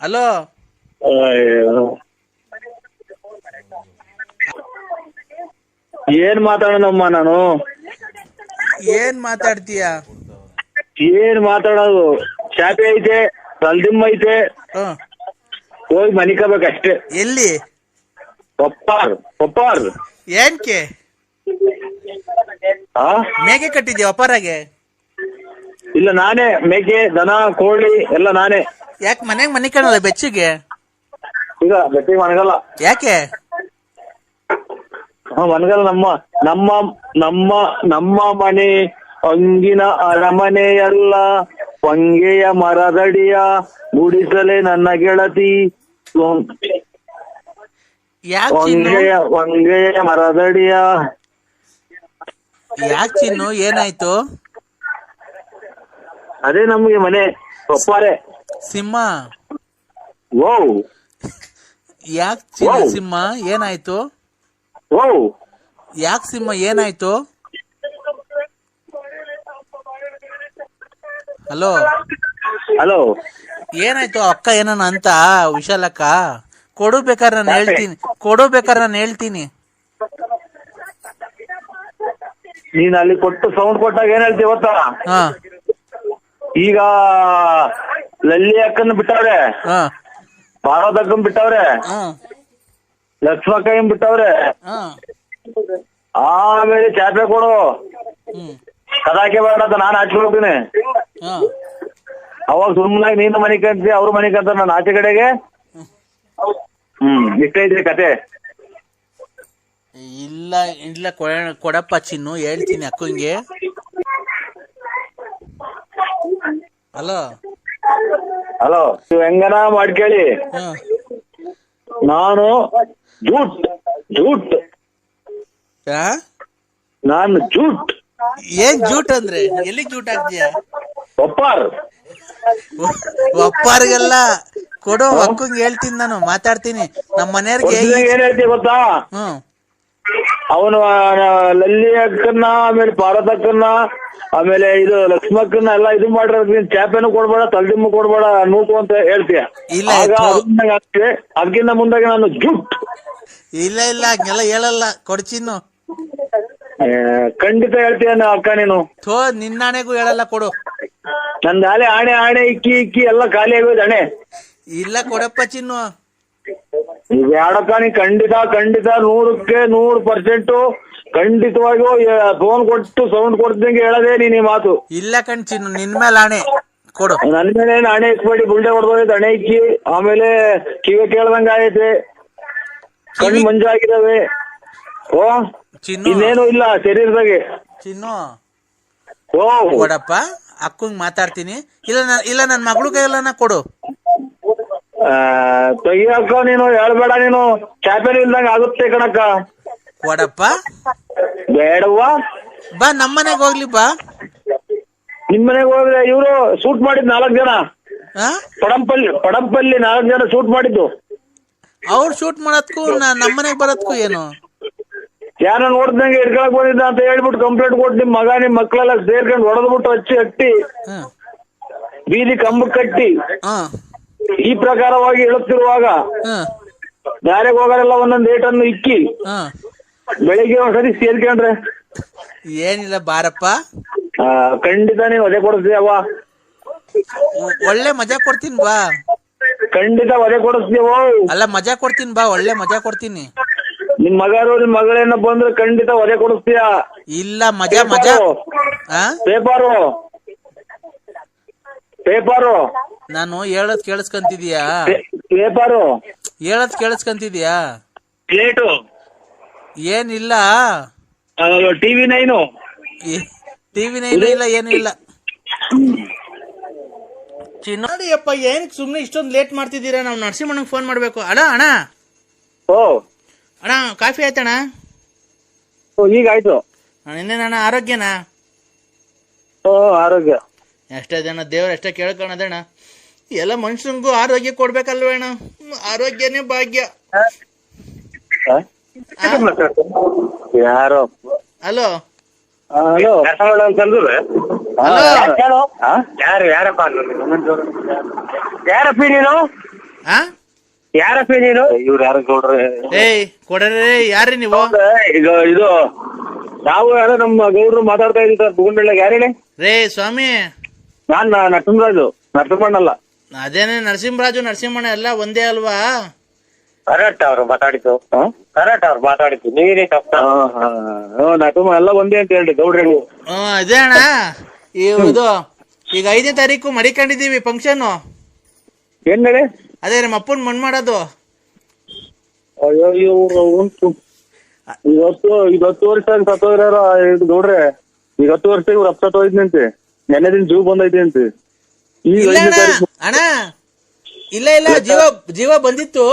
ಹಲೋ, ಏನ್ ಮಾತಾಡೋಣಮ್ಮ ನಾನು? ಏನ್ ಮಾತಾಡ್ತೀಯ? ಏನ್ ಮಾತಾಡೋದು? ಚಾಪೆ ಐತೆ, ತಲ್ದಿಮ್ಮ ಐತೆ, ಹೋಗಿ ಮನಿಕಬೇಕಷ್ಟೇ. ಎಲ್ಲಿ? ಪಪ್ಪಾರ್. ಏನ್ಕೆ ಮೇಕೆ ಕಟ್ಟಿದ್ಯಾ ಒಪ್ಪಾರಾಗೆ? ಇಲ್ಲ, ನಾನೇ ಮೇಕೆ, ದನ, ಕೋಳಿ ಎಲ್ಲ ನಾನೇ. ಯಾಕೆ ಮನೆಗ್ ಮನಿ ಕಾಣಲ್ಲ ಬೆಚ್ಚಿಗೆ? ಈಗ ಬೆಟ್ಟಿಗೆ ಮನಗಲ್ಲ. ಯಾಕೆ ಮನಗಲ್ಲ? ನಮ್ಮ ಮನೆ ಅಂಗಿನ ಅರಮನೆಯಲ್ಲ, ಹೊಂಗೆಯ ಮರದಡಿಯ ಗುಡಿಸಲೇ ನನ್ನ ಗೆಳತಿ. ಹೊಂಗೆಯ ಮರದಡಿಯ. ಯಾಕೆ ಚಿನ್ನು, ಏನಾಯ್ತು? ಅದೇ ನಮ್ಗೆ ಮನೆ ಒಪ್ಪಾರೆ. ಸಿಂಹ. ಓ ಯಾಕೆ ಚಿನ್ನು ಸಿಂಹ ಏನಾಯ್ತು? ಓ ಯಾಕೆ ಸಿಂಹ ಏನಾಯ್ತು? ಹಲೋ ಹಲೋ, ಏನಾಯ್ತು? ಅಕ್ಕ ಏನನ ಅಂತ ವಿಶಾಲಕ್ಕ? ಕೊಡು ಬೇಕಾದ್ರೆ ನಾನು ಹೇಳ್ತೀನಿ ನೀನ್ ಅಲ್ಲಿ ಕೊಟ್ಟು ಸೌಂಡ್ ಕೊಟ್ಟಾಗ ಏನ್ ಹೇಳ್ತೀವಿ ಗೊತ್ತಾ? ಹಾ ಈಗ ಲಲ್ಲಿ ಅಕ್ಕನ್ ಬಿಟ್ಟವ್ರೆ, ಹಾ ಪಾರ್ವತಕ್ಕನ್ ಬಿಟ್ಟವ್ರೆ, ಹಾ ಲಕ್ಷ್ಮಕ್ಕನ್ ಬಿಟ್ಟವ್ರೆ, ಹಾ ಆಮೇಲೆ ಚಾಪೆ ಕೊಡು, ಕದಾಕೆ ಬೇಡ ಅಂತ ನಾನು ಆಚೆ ಹೋಗ್ತೀನಿ. ಹಾ ಅವಾಗ ಸುಮ್ಮನಾಗಿ ನೀನು ಮನೆ ಕಂತಿ ಅವ್ರ ಮನೆ ಕಂತ ನಾನು ಆಚೆ ಕಡೆಗೆ. ಇಷ್ಟೈತ್ರಿ ಕತೆ. ಇಲ್ಲ ಇಲ್ಲ ಕೊಡಪ್ಪ ಚಿನ್ನು, ಹೇಳ್ತೀನಿ ಅಕ್ಕಂಗೆ. ಹಲೋ ನೀವು ಹೆಂಗನ ಮಾಡ್ಕೇಳಿ, ನಾನು ಜೂಟ್ ನಾನು ಜೂಟ್. ಏನ್ ಜೂಟ್ ಅಂದ್ರೆ ಎಲ್ಲಿ ಜೂಟ್ ಆಗ್ತೀಯ? ಒಪ್ಪಾರಿಗೆಲ್ಲ ಕೊಡು, ಅಕ್ಕಂಗೆ ಹೇಳ್ತೀನಿ, ನಾನು ಮಾತಾಡ್ತೀನಿ ನಮ್ಮ ಮನೆಯವ್ರಿಗೆ. ಏನ್ ಹೇಳ್ತೀವಿ ಗೊತ್ತಾ? ಅವನು ಲಲ್ಲಿ ಅಕ್ಕನ್ನ, ಆಮೇಲೆ ಪಾರ್ವತಕ್ಕನ್ನ, ಆಮೇಲೆ ಇದು ಲಕ್ಷ್ಮಕ್ಕನ್ನ ಎಲ್ಲ ಇದು ಮಾಡಿರೋದು. ಚಾಪೆನೂ ಕೊಡ್ಬೇಡ, ತಲೆದಿಮ್ಮು ಕೊಡ್ಬೇಡ, ನೂಕು ಅಂತ ಹೇಳ್ತೀಯ. ಇಲ್ಲ ಅದಕ್ಕಿಂತ ಮುಂದಾಗಿ ನಾನು ಜೂಟ್. ಇಲ್ಲ ಹಂಗೆಲ್ಲ ಹೇಳಲ್ಲ, ಕೊಡ್ಚಿನ್ನು. ಖಂಡಿತ ಹೇಳ್ತೀಯ ಅಕ್ಕ ನೀನು. ನಿನ್ನಾಣೆಗೂ ಹೇಳಲ್ಲ, ಕೊಡು. ನಂದ ಆಣೆ ಇಕ್ಕಿ ಎಲ್ಲ ಖಾಲಿ ಆಗೋದು ಹಣೆ. ಇಲ್ಲ ಕೊಡಪ್ಪ ಚಿನ್ನು. ಬ್ಯಾಡಕ್ಕ, ನೀ ಖಂಡಿತ 100% ಖಂಡಿತವಾಗಿಯೂ ಫೋನ್ ಕೊಟ್ಟು ಸೌಂಡ್ ಕೊಡ್ದಂಗೆ ಹೇಳದೆ ನೀನ್ ಈ ಮಾತು. ಇಲ್ಲ ಕಣ್ ಚಿನ್ನು, ನಿನ್ ಮೇಲೆ ಆಣೆ, ಕೊಡು. ನನ್ ಮೇಲೆ ಏನು ಹಣೆ ಇಸ್ಬೇಡಿ, ಬುಲ್ಡೆ ಹೊಡೆದೋಯ್ತು ಹಣೆ ಇಕ್ಕಿ. ಆಮೇಲೆ ಕಿವಿ ಕೇಳ್ದಂಗ ಆಗೈತೆ, ಕಣ್ಣು ಮಂಜಾಗಿದ್ದಾವೆ. ಓ ಚಿನ್ನು, ಇನ್ನೇನು ಇಲ್ಲ ಶರೀರದಾಗೆ. ಚಿನ್ನು ಓ ಕೊಡಪ್ಪ, ಅಕ್ಕಂಗ್ ಮಾತಾಡ್ತೀನಿ. ಇಲ್ಲ ನನ್ ಮಗಳು ಕೈಯಲ್ಲ ಕೊಡು. ತೆಗಿಯಕ್ಕ ನೀನು, ಹೇಳ್ಬೇಡ ನೀನು. ಚಾಪೆಲ್ ಇಲ್ದಂಗ ಆಗುತ್ತೆ ಕಣಕ್ಕ. ಕೊಡಪ್ಪ. ಬೇಡವ್ವ, ಬಾ ನಮ್ಮನೆಗ್ ಹೋಗ್ಲಿ ಬಾ. ನಿಮ್ಮನೆಗೆ ಹೋದ್ರೆ ಇವ್ರು ಶೂಟ್ ಮಾಡಿದ್ 4 ಜನ, ಪಡಂಪಲ್ಲಿ 4 ಜನ ಶೂಟ್ ಮಾಡಿದ್ದು. ಅವ್ರು ಶೂಟ್ ಮಾಡದ್ಕು ನಮ್ಮನೆಗ್ ಬರೋದ್ಕು ಏನು? ಯಾರ ನೋಡ್ದಂಗೆ ಹಿಡ್ಕೊಳಕ್ ಬಂದಿದ್ದ ಅಂತ ಹೇಳ್ಬಿಟ್ಟು ಕಂಪ್ಲೇಂಟ್ ಕೊಟ್ಟು ನಿಮ್ ಮಗ ನಿಮ್ ಮಕ್ಳೆಲ್ಲ ಸೇರ್ಕೊಂಡು ಹೊಡೆದ್ಬಿಟ್ಟು ಹಟ್ಟಿ ಬೀದಿ ಕಂಬ ಕಟ್ಟಿ ಈ ಪ್ರಕಾರವಾಗಿ ಹೇಳುತ್ತಿರುವಾಗ ದಾರಿಗೆ ಹೋಗೋರೆಲ್ಲ ಒಂದೊಂದು ಏಟನ್ನು ಇಕ್ಕಿ ಬೆಳಿಗ್ಗೆ ಒಂದ್ಸರಿ ಸೇರ್ಕೊಂಡ್ರೆ ಏನಿಲ್ಲ ಬಾರಪ್ಪ. ಖಂಡಿತ ನೀವು ಅದೇ ಕೊಡಿಸ್ತೀಯವ್ವ. ಒಳ್ಳೆ ಮಜಾ ಕೊಡ್ತೀನಿ ಬಾ. ಖಂಡಿತ ಅದೇ ಕೊಡಿಸ್ತೀವ. ಅಲ್ಲ ಮಜಾ ಕೊಡ್ತೀನಿ ಬಾ, ಒಳ್ಳೆ ಮಜಾ ಕೊಡ್ತೀನಿ. ನಿಮ್ ಮಗರು ನಿಮ್ ಮಗಳೇನ ಬಂದ್ರೆ ಖಂಡಿತ ಒದೆ ಕೊಡಿಸ್ತೀಯ. ಇಲ್ಲ ಮಜಾ ಪೇಪರು ನಾನು ಹೇಳದ್ ಕೇಳಿಸ್ಕೊಂತಿದೀಯಾ? ಪೇಪರು ಹೇಳದ್ ಕೇಳಿಸ್ಕೊಂತಿದೀಯಾ? ಪ್ಲೇಟು ಏನಿಲ್ಲ. TV9 ಇಲ್ಲ, ಏನು ಇಲ್ಲ. ಚಿನ್ನೋಡಿಯಪ್ಪ, ಏನಕ್ಕೆ ಸುಮ್ನೆ ಇಷ್ಟೊಂದು ಲೇಟ್ ಮಾಡ್ತಿದ್ದೀರಾ? ನಾವು ನರಸಿಂಹಣ್ಣಂಗೆ ಫೋನ್ ಮಾಡ್ಬೇಕು. ಅಣ್ಣ ಕಾಫಿ ಆಯ್ತಣ್ಣ? ಈಗ ಆಯ್ತು. ಇನ್ನೇನಣ್ಣ, ಆರೋಗ್ಯನಾ? ಆರೋಗ್ಯ ಎಷ್ಟೇ ಜನ ದೇವ್ರ ಎಷ್ಟೇ ಕೇಳ್ಕೊಳದಣ್ಣ, ಎಲ್ಲ ಮನುಷ್ಯಂಗೂ ಆರೋಗ್ಯ ಕೊಡ್ಬೇಕಲ್ವೇಣ? ಆರೋಗ್ಯನೇ ಭಾಗ್ಯ. ಯಾರೋ ಹಲೋ ಯಾರಪ್ಪ ನೀನು? ಯಾರಪ್ಪ ನೀನು? ಇವ್ರು ಯಾರ ಗೌಡ್ರೆ? ಕೊಡ್ರಿ, ಯಾರ್ರಿ ನೀವು? ಈಗ ಇದು ನಾವು ಯಾರೋ ನಮ್ಮ ಗೌಡ್ರು ಮಾತಾಡ್ತಾ ಇದ್ದೀವಿ ಸರ್. ಬುಗುಂಡಳ್ಳಿಗೆ ಯಾರು ಹೇಳಿ? ರೇ ಸ್ವಾಮಿ, ನಾನ್ ನರಸಿಂಹರಾಜು. ಅದೇನೆ ನರಸಿಂಹಣ್ಣ ಎಲ್ಲ ಒಂದೇ ಅಲ್ವಾ? ಕರೆಕ್ಟ್ ಅವ್ರು ಮಾತಾಡಿದ್ದು ನೀವೇ ನರಸಿಂಹ ಎಲ್ಲ ಒಂದೇ ಅಂತ ಹೇಳಿ ಗೌಡ್ರಿ. ಅದೇ ಅಣ್ಣ, ಇದು ಈಗ 5ನೇ ತಾರೀಕು ಮಡಿಕೊಂಡಿದೀವಿ ಫಂಕ್ಷನ್. ಏನ್ ಹೇಳಿ? ಅದೇ ನಮ್ಮ ಅಪ್ಪನ್ ಮಣ್ ಮಾಡೋದು. ಅಯ್ಯೋ ಉಂಟು ಇವತ್ತು 10 ವರ್ಷ ಸತ್ತೋಗ್ಯಾರ ಗೌಡ್ರೆ. ಈಗ 10 ವರ್ಷ ಇವ್ರು ಸತ್ತೋಯ್ತಂತೆ. ನೆನ್ನೆ ದಿನ ಜೀವ ಬಂದೈತಿ ಅಂತೆ. ಅಣ್ಣ ಇಲ್ಲ ಜೀವ ಬಂದಿತ್ತು,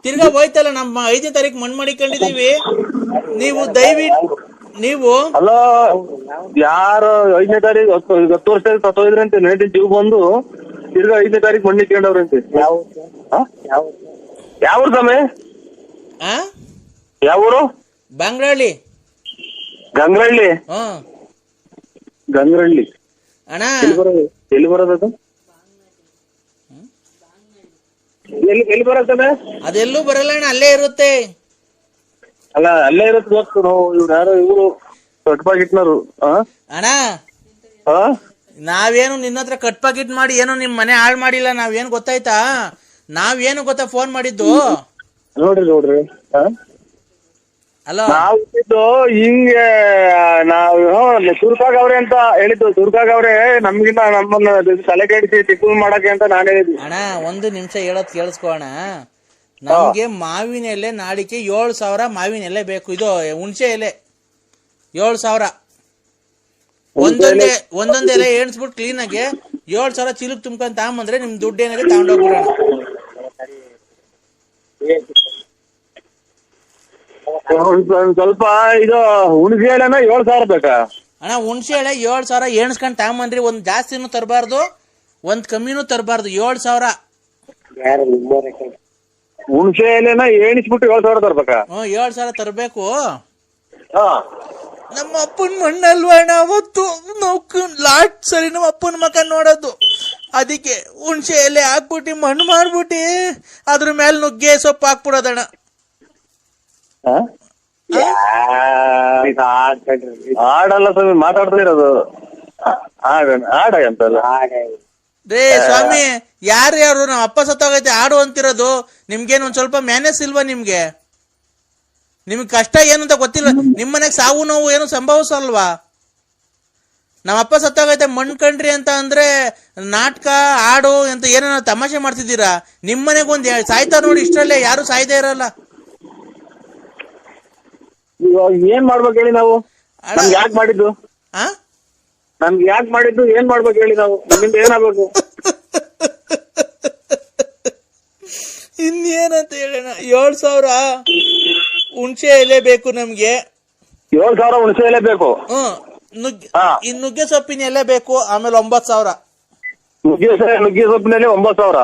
ತಿರ್ಗಾ ಹೋಯ್ತಲ್ಲ. ನಮ್ಮ 5ನೇ ತಾರೀಕು ಮಣ್ ಮಾಡಿಕೊಂಡಿದೀವಿ. ನೀವು ಅಲ್ಲ ಯಾರು 5ನೇ ತಾರೀಕು 10 ವರ್ಷ ಸತ್ತೋಯ್ದ್ರಂತೆ. ನೆನ್ನೆ ದಿನ ಜೀವ ಬಂದು ತಿರ್ಗಾ 5ನೇ ತಾರೀಕು ಮಣ್ಣಿ ಕೇಳವ್ರಂತೆ. ಯಾವ ಸಮಯ? ಯಾವೂರು? ಬಂಗ್ರಹಳ್ಳಿ. ಗಂಗ್ರಹಳ್ಳಿ ಅಣ್ಣ. ಎಲ್ಲಿ ಬರೋದದು? ಎಲ್ಲಿ ಬರತ್ತದ? ಅದೆಲ್ಲೂ ಬರಲ್ಲ ಅಣ್ಣ, ಅಲ್ಲೇ ಇರುತ್ತೆ. ಅಲ್ಲ ಅಲ್ಲೇ ಇರುತ್ತೆ ಗೊತ್ತು. ಇವ್ರು ಯಾರೋ ಇವ್ರು ಕಟ್ ಪಾಕಿಟ್ನರು. ಅಣ್ಣ ನಾವೇನು ನಿನ್ನ ಹತ್ರ ಕಟ್ ಪಾಕಿಟ್ ಮಾಡಿ ಏನು ನಿಮ್ ಮನೆ ಹಾಳು ಮಾಡಿಲ್ಲ. ನಾವೇನು ಗೊತ್ತಾಯ್ತಾ, ನಾವೇನು ಗೊತ್ತಾ ಫೋನ್ ಮಾಡಿದ್ದು? ನೋಡ್ರಿ ಅಲೋ, ನಾವು ಹಿಂಗೆ ನಾವು ಸುರ್ಕಾಗವ್ರೆ ಅಂತ ಹೇಳಿದ್ದು. ಸುರ್ಕಾಗವ್ರೆ ನಮ್ಗಿಂತ ನಮ್ಮನ್ನ ತಲೆ ಕೆಡಿಸಿ ತಿಪ್ಪು ಮಾಡಕ್ಕೆ ಅಂತ ನಾನು ಹೇಳಿದ್ವಿ. ಅಣ್ಣ ಒಂದು ನಿಮಿಷ ಹೇಳೋದ್ ಕೇಳಿಸ್ಕೊ ಅಣ್ಣ. ನಮ್ಗೆ ಮಾವಿನ ಎಲೆ ನಾಡಿಕೆ 7,000 ಮಾವಿನ ಎಲೆ ಬೇಕು. ಇದು ಹುಣಸೆ ಎಲೆ 7,000. ಒಂದೊಂದ್ ಎಲೆ ಎಣಿಸ್ಬಿಟ್ಟು ಕ್ಲೀನ್ ಆಗಿ 7,000 ಚೀಲಕ್ ತುಂಬ್ಕೊಂಡ್ ತಗೊಂಬಂದ್ರೆ ನಿಮ್ ದುಡ್ಡು ಏನಾಗೆ ತಗೊಂಡೋಗ್ಬಿಡೋಣ. ಸ್ವಲ್ಪ ಇದು ಹುಣಸೆ ಎಲೆನ 7,000 ಬೇಕಾ ಅಣ್ಣ? ಹುಣಸೆ ಎಲೆ 7,000 ಎಣಿಸ್ಕೊಂಡ್ ತಗೊಂಬಂದ್ರಿ. ಒಂದ್ ಜಾಸ್ತಿನೂ ತರಬಾರ್ದು, ಒಂದ್ ಕಮ್ಮಿನೂ ತರಬಾರ್ದು. 7,000. ಹುಣಸೆ ಎಲೆನ ಎಣಿಸ್ಬಿಟ್ಟು 7,000 ತರ್ಬೇಕಾ? 7,000 ತರಬೇಕು. ನಮ್ಮ ಅಪ್ಪನ ಮಣ್ಣಲ್ವ ಅಣ್ಣ ಅವತ್ತು ನಾವು ಲಾಟ್ ಸರಿ ನಮ್ಮ ಅಪ್ಪನ ಮಕ ನೋಡೋದು. ಅದಕ್ಕೆ ಹುಣಸೆ ಎಲೆ ಹಾಕ್ಬಿಟ್ಟು ಮಣ್ಣು ಮಾಡ್ಬಿಟ್ಟು ಅದ್ರ ಮೇಲೆ ನುಗ್ಗೆ ಸೊಪ್ಪು ಹಾಕ್ಬಿಡೋದಣ್ಣ. ಆಡಲ್ಲ ಸ್ವಾಮಿ, ಮಾತಾಡ್ತಾ ಇರೋದು ಆಡ ಅಂತಲ್ಲ. ರೇ ಸ್ವಾಮಿ, ಯಾರ್ಯಾರು ನಮ್ಮ ಅಪ್ಪ ಸತ್ತೋಗೈತೆ ಆಡು ಅಂತಿರೋದು? ನಿಮ್ಗೇನು ಒಂದ್ ಸ್ವಲ್ಪ ಮ್ಯಾನೇಜ್ ಇಲ್ವಾ? ನಿಮ್ಗೆ ಕಷ್ಟ ಏನು ಅಂತ ಗೊತ್ತಿಲ್ಲ? ನಿಮ್ಮನೆಗೆ ಸಾವು ನೋವು ಏನು ಸಂಭವಿಸಲ್ವಾ? ನಮ್ಮ ಅಪ್ಪ ಸತ್ತೋಗೈತೆ ಮಣ್ಣು ಕಂಡ್ರಿ ಅಂತ ಅಂದ್ರೆ ನಾಟಕ ಆಡು ಅಂತ ಏನೇನೋ ತಮಾಷೆ ಮಾಡ್ತಿದ್ದೀರಾ. ನಿಮ್ಮನೆಗೆ ಒಂದ್ ಸಾಯ್ತಾ ನೋಡಿ, ಇಷ್ಟರಲ್ಲೇ ಯಾರು ಸಾಯ್ದೇ ಇರಲ್ಲ. ಏನ್ ಮಾಡ್ಬೇಕು ಹೇಳಿ ನಾವು? ನಮ್ಗೆ ಯಾಕೆ ಮಾಡಿದ್ದು? ನಮ್ಗೆ ಯಾಕೆ ಮಾಡಿದ್ದು? ಏನ್ ಮಾಡ್ಬೇಕು ಹೇಳಿ ನಾವು? ನಮ್ಮಿಂದ ಏನಾಗ್ಬೇಕು? ಇನ್ನೇನಂತ ಹೇಳೋಣ? 7,000 ಹುಣಸೆ ಎಲೆ ಬೇಕು ನಮ್ಗೆ. 7,000 ಹುಣಸೆ ಎಲೆ ಬೇಕು. ನುಗ್ಗೆ ಸೊಪ್ಪಿನ ಎಲೆ ಬೇಕು. ಆಮೇಲೆ 9,000 ನುಗ್ಗೆ ಸೊಪ್ಪಿನಲ್ಲಿ 9,000.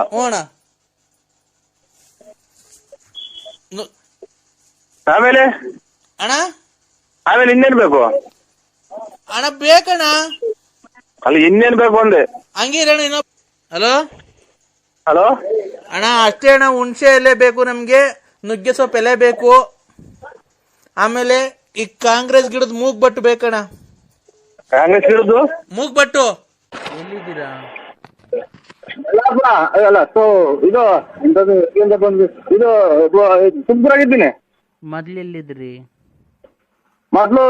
ಅಣ್ಣ ಆಮೇಲೆ ಇನ್ನೇನ್ ಬೇಕು ಅಣ್ಣ? ಬೇಕಣ್ಣ. ಅಲ್ಲಿ ಇನ್ನೇನ್ ಬೇಕು ಅಂದೆ? ಹಂಗಿರೋಣ ಇನ್ನೊ. ಹಲೋ ಅಣ್ಣ, ಅಷ್ಟೇ ಅಣ್ಣ. ಹುಣಸೆ ಎಲೆ ಬೇಕು ನಮ್ಗೆ, ನುಗ್ಗೆ ಸೊಪ್ಪು ಎಲೆ ಬೇಕು. ಆಮೇಲೆ ಈ ಕಾಂಗ್ರೆಸ್ ಗಿಡದ ಮೂಗ್ಬಟ್ಟು ಬೇಕಣ್ಣ. ಕಾಂಗ್ರೆಸ್ ಗಿಡದ್ದು ಮೂಗ್ಬಟ್ಟು ಎಲ್ಲಿದ್ದೀರಾ? ಅಲ್ಲ ಇದು ಇದು ತುಮಕೂರಾಗಿದ್ದೀನಿ. ಮೊದ್ಲು ಎಲ್ಲಿದ್ರಿ? ಮೊದ್ಲು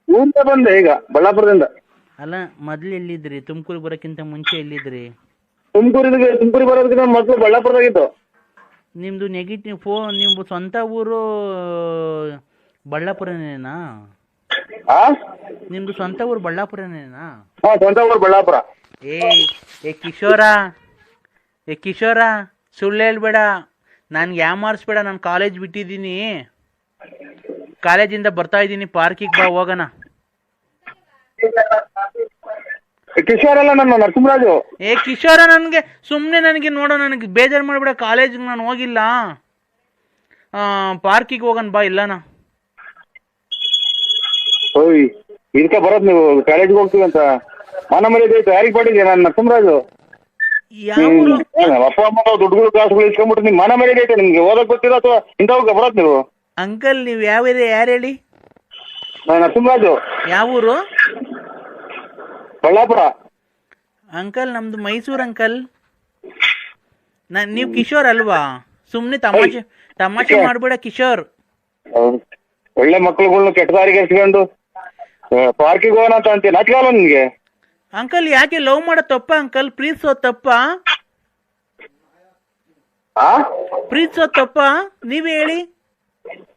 ಊರಿಂದ ಬಂದೆ, ಈಗ ಬಳ್ಳಾಪುರದಿಂದ. ಅಲ್ಲ, ಮೊದ್ಲು ಎಲ್ಲಿದ್ರಿ? ತುಮಕೂರಿಗೆ ಬರೋಕ್ಕಿಂತ ಮುಂಚೆ ಎಲ್ಲಿದ್ರಿ? ತುಮಕೂರಿಗೆ ಬರೋದಕ್ಕಿಂತ ಮೊದ್ಲು ಬಳ್ಳಾಪುರದಾಗಿತ್ತು. ನಿಮ್ದು ನೆಗೆಟಿವ್ ನಿಮ್ದು ಸ್ವಂತ ಊರು ಬಳ್ಳಾಪುರನೇನಾ? ನಿಮ್ದು ಸ್ವಂತ ಊರು ಬಳ್ಳಾಪುರನೇನಾ? ಸ್ವಂತ ಊರು ಬಳ್ಳಾಪುರ. ಏ ಕಿಶೋರ ಸುಳ್ಳು ಹೇಳ್ಬೇಡ, ನನ್ಗೆ ಯಾಮಾರಿಸ್ಬೇಡ. ನಾನು ಕಾಲೇಜ್ ಬಿಟ್ಟಿದ್ದೀನಿ, ಕಾಲೇಜಿಂದ ಬರ್ತಾ ಇದ್ದೀನಿ. ಪಾರ್ಕಿಗೆ ಬಾ, ಹೋಗೋಣ. ಕಿಶೋರ್ ಅಲ್ಲ, ನನ್ನ ನರಸಿಂಹರಾಜು. ಕಿಶೋರ ನನಗೆ ಸುಮ್ಮನೆ ನನಗೆ ನೋಡೋ, ನನಗೆ ಬೇಜಾರು ಮಾಡ್ಬೇಡ. ಕಾಲೇಜಿಗೆ ನಾನು ಹೋಗಿಲ್ಲ, ಪಾರ್ಕಿಗೆ ಹೋಗೋಣ ಬಾ. ಇಲ್ಲನಾ ಓಯ್, ಇದಕ್ಕೆ ಬರೋದು ನೀವು ಕಾಲೇಜ್ಗೆ ಹೋಗ್ತೀವಿ ಅಂತ ಮನ ಮರ್ಯಾದೆ ಐತೆ ಯಾರಿಗೆ ಮಾಡಿದ್ಯಾ? ನಾನು ನರಸಿಂಹರಾಜು. ಅಪ್ಪ ಅಮ್ಮ ದುಡ್ಡುಗಳು ಕಾಸುಗಳು ಇಸ್ಕೊಂಡ್ಬಿಟ್ಟು ನಿಮ್ ಮನ ಮರ್ಯಾದೆ ಐತೆ ನಿಮ್ಗೆ? ಓದಕ್ ಗೊತ್ತಿಲ್ಲ ಅಥವಾ ಇಂಥವ್ರಿಗೆ ಬರೋದು ನೀವು? ಅಂಕಲ್, ನೀವು ಯಾವ ಏರಿಯಾ? ಯಾರು ಹೇಳಿ? ನಾನು ನರಸಿಂಹರಾಜು. ಯಾವ ಊರು? ಬಳ್ಳಾಪುರ. ಅಂಕಲ್, ನಮ್ದು ಮೈಸೂರು ಅಂಕಲ್. ನೀವು ಕಿಶೋರ್ ಅಲ್ವಾ? ಸುಮ್ನೆ ತಮಾಷೆ ಮಾಡ್ಬೇಡ ಕಿಶೋರ್. ಒಳ್ಳೆ ಮಕ್ಳುಗಳ್ನ ಕೆಟ್ಟ ದಾರಿಗೆ ಎರ್ಸ್ಕೊಂಡು ಪಾರ್ಕಿಗೆ ಹೋಗೋಣ ಅಂತ ಅಂತೀನಿ. ನಾಚಿಕಲ್ಲ ನಿನ್ಗೆ? ಅಂಕಲ್, ಯಾಕೆ ಲವ್ ಮಾಡೋ ತಪ್ಪ ಅಂಕಲ್? ಪ್ರೀತಿಸೋದ್ ತಪ್ಪ? ಪ್ರೀತಿಸೋದ್ ತಪ್ಪ? ನೀವೇ ಹೇಳಿ.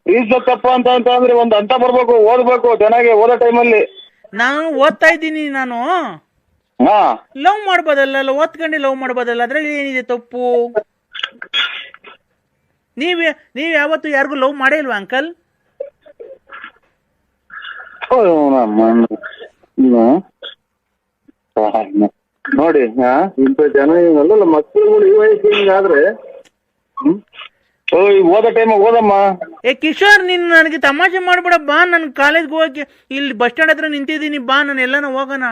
ಪ್ರೀತಿಸೋದ್ ತಪ್ಪ ಅಂತ ಅಂದ್ರೆ ಒಂದು ಅಂತ ಬರ್ಬೇಕು, ಓದ್ಬೇಕು ಚೆನ್ನಾಗಿ. ಓದೋ ಟೈಮಲ್ಲಿ ನಾನು ಓದ್ತಾ ಇದ್ದೀನಿ. ನಾನು ಲವ್ ಮಾಡ್ಬೋದಲ್ಲ? ಓದ್ಕೊಂಡೆ ಲವ್ ಮಾಡ್ಬೋದಲ್ಲ? ಅದ್ರಲ್ಲಿ ಏನಿದೆ ತಪ್ಪು? ನೀವ್ ಯಾವತ್ತು ಯಾರಿಗೂ ಲವ್ ಮಾಡೇ ಇಲ್ವಾ ಅಂಕಲ್? ನೋಡಿ, ಇಂಥ ಜನ ಅಲ್ಲಲ್ಲ ಮಕ್ಕಳುಗಳು ಈ ವಯಸ್ಸು ಹಿಂಗಾದ್ರೆ ಓದೋ ಟೈಮ್ ಓದಮ್ಮ. ಕಿಶೋರ್, ನೀನ್ ನನಗೆ ತಮಾಷೆ ಮಾಡ್ಬೇಡ. ಬಾ, ನನ್ ಕಾಲೇಜ್ಗೆ ಹೋಗಿ ಇಲ್ಲಿ ಬಸ್ ಸ್ಟ್ಯಾಂಡ್ ಹತ್ರ ನಿಂತಿದ್ದೀನಿ. ಬಾ, ನಾನು ಎಲ್ಲಾನ ಹೋಗೋಣ,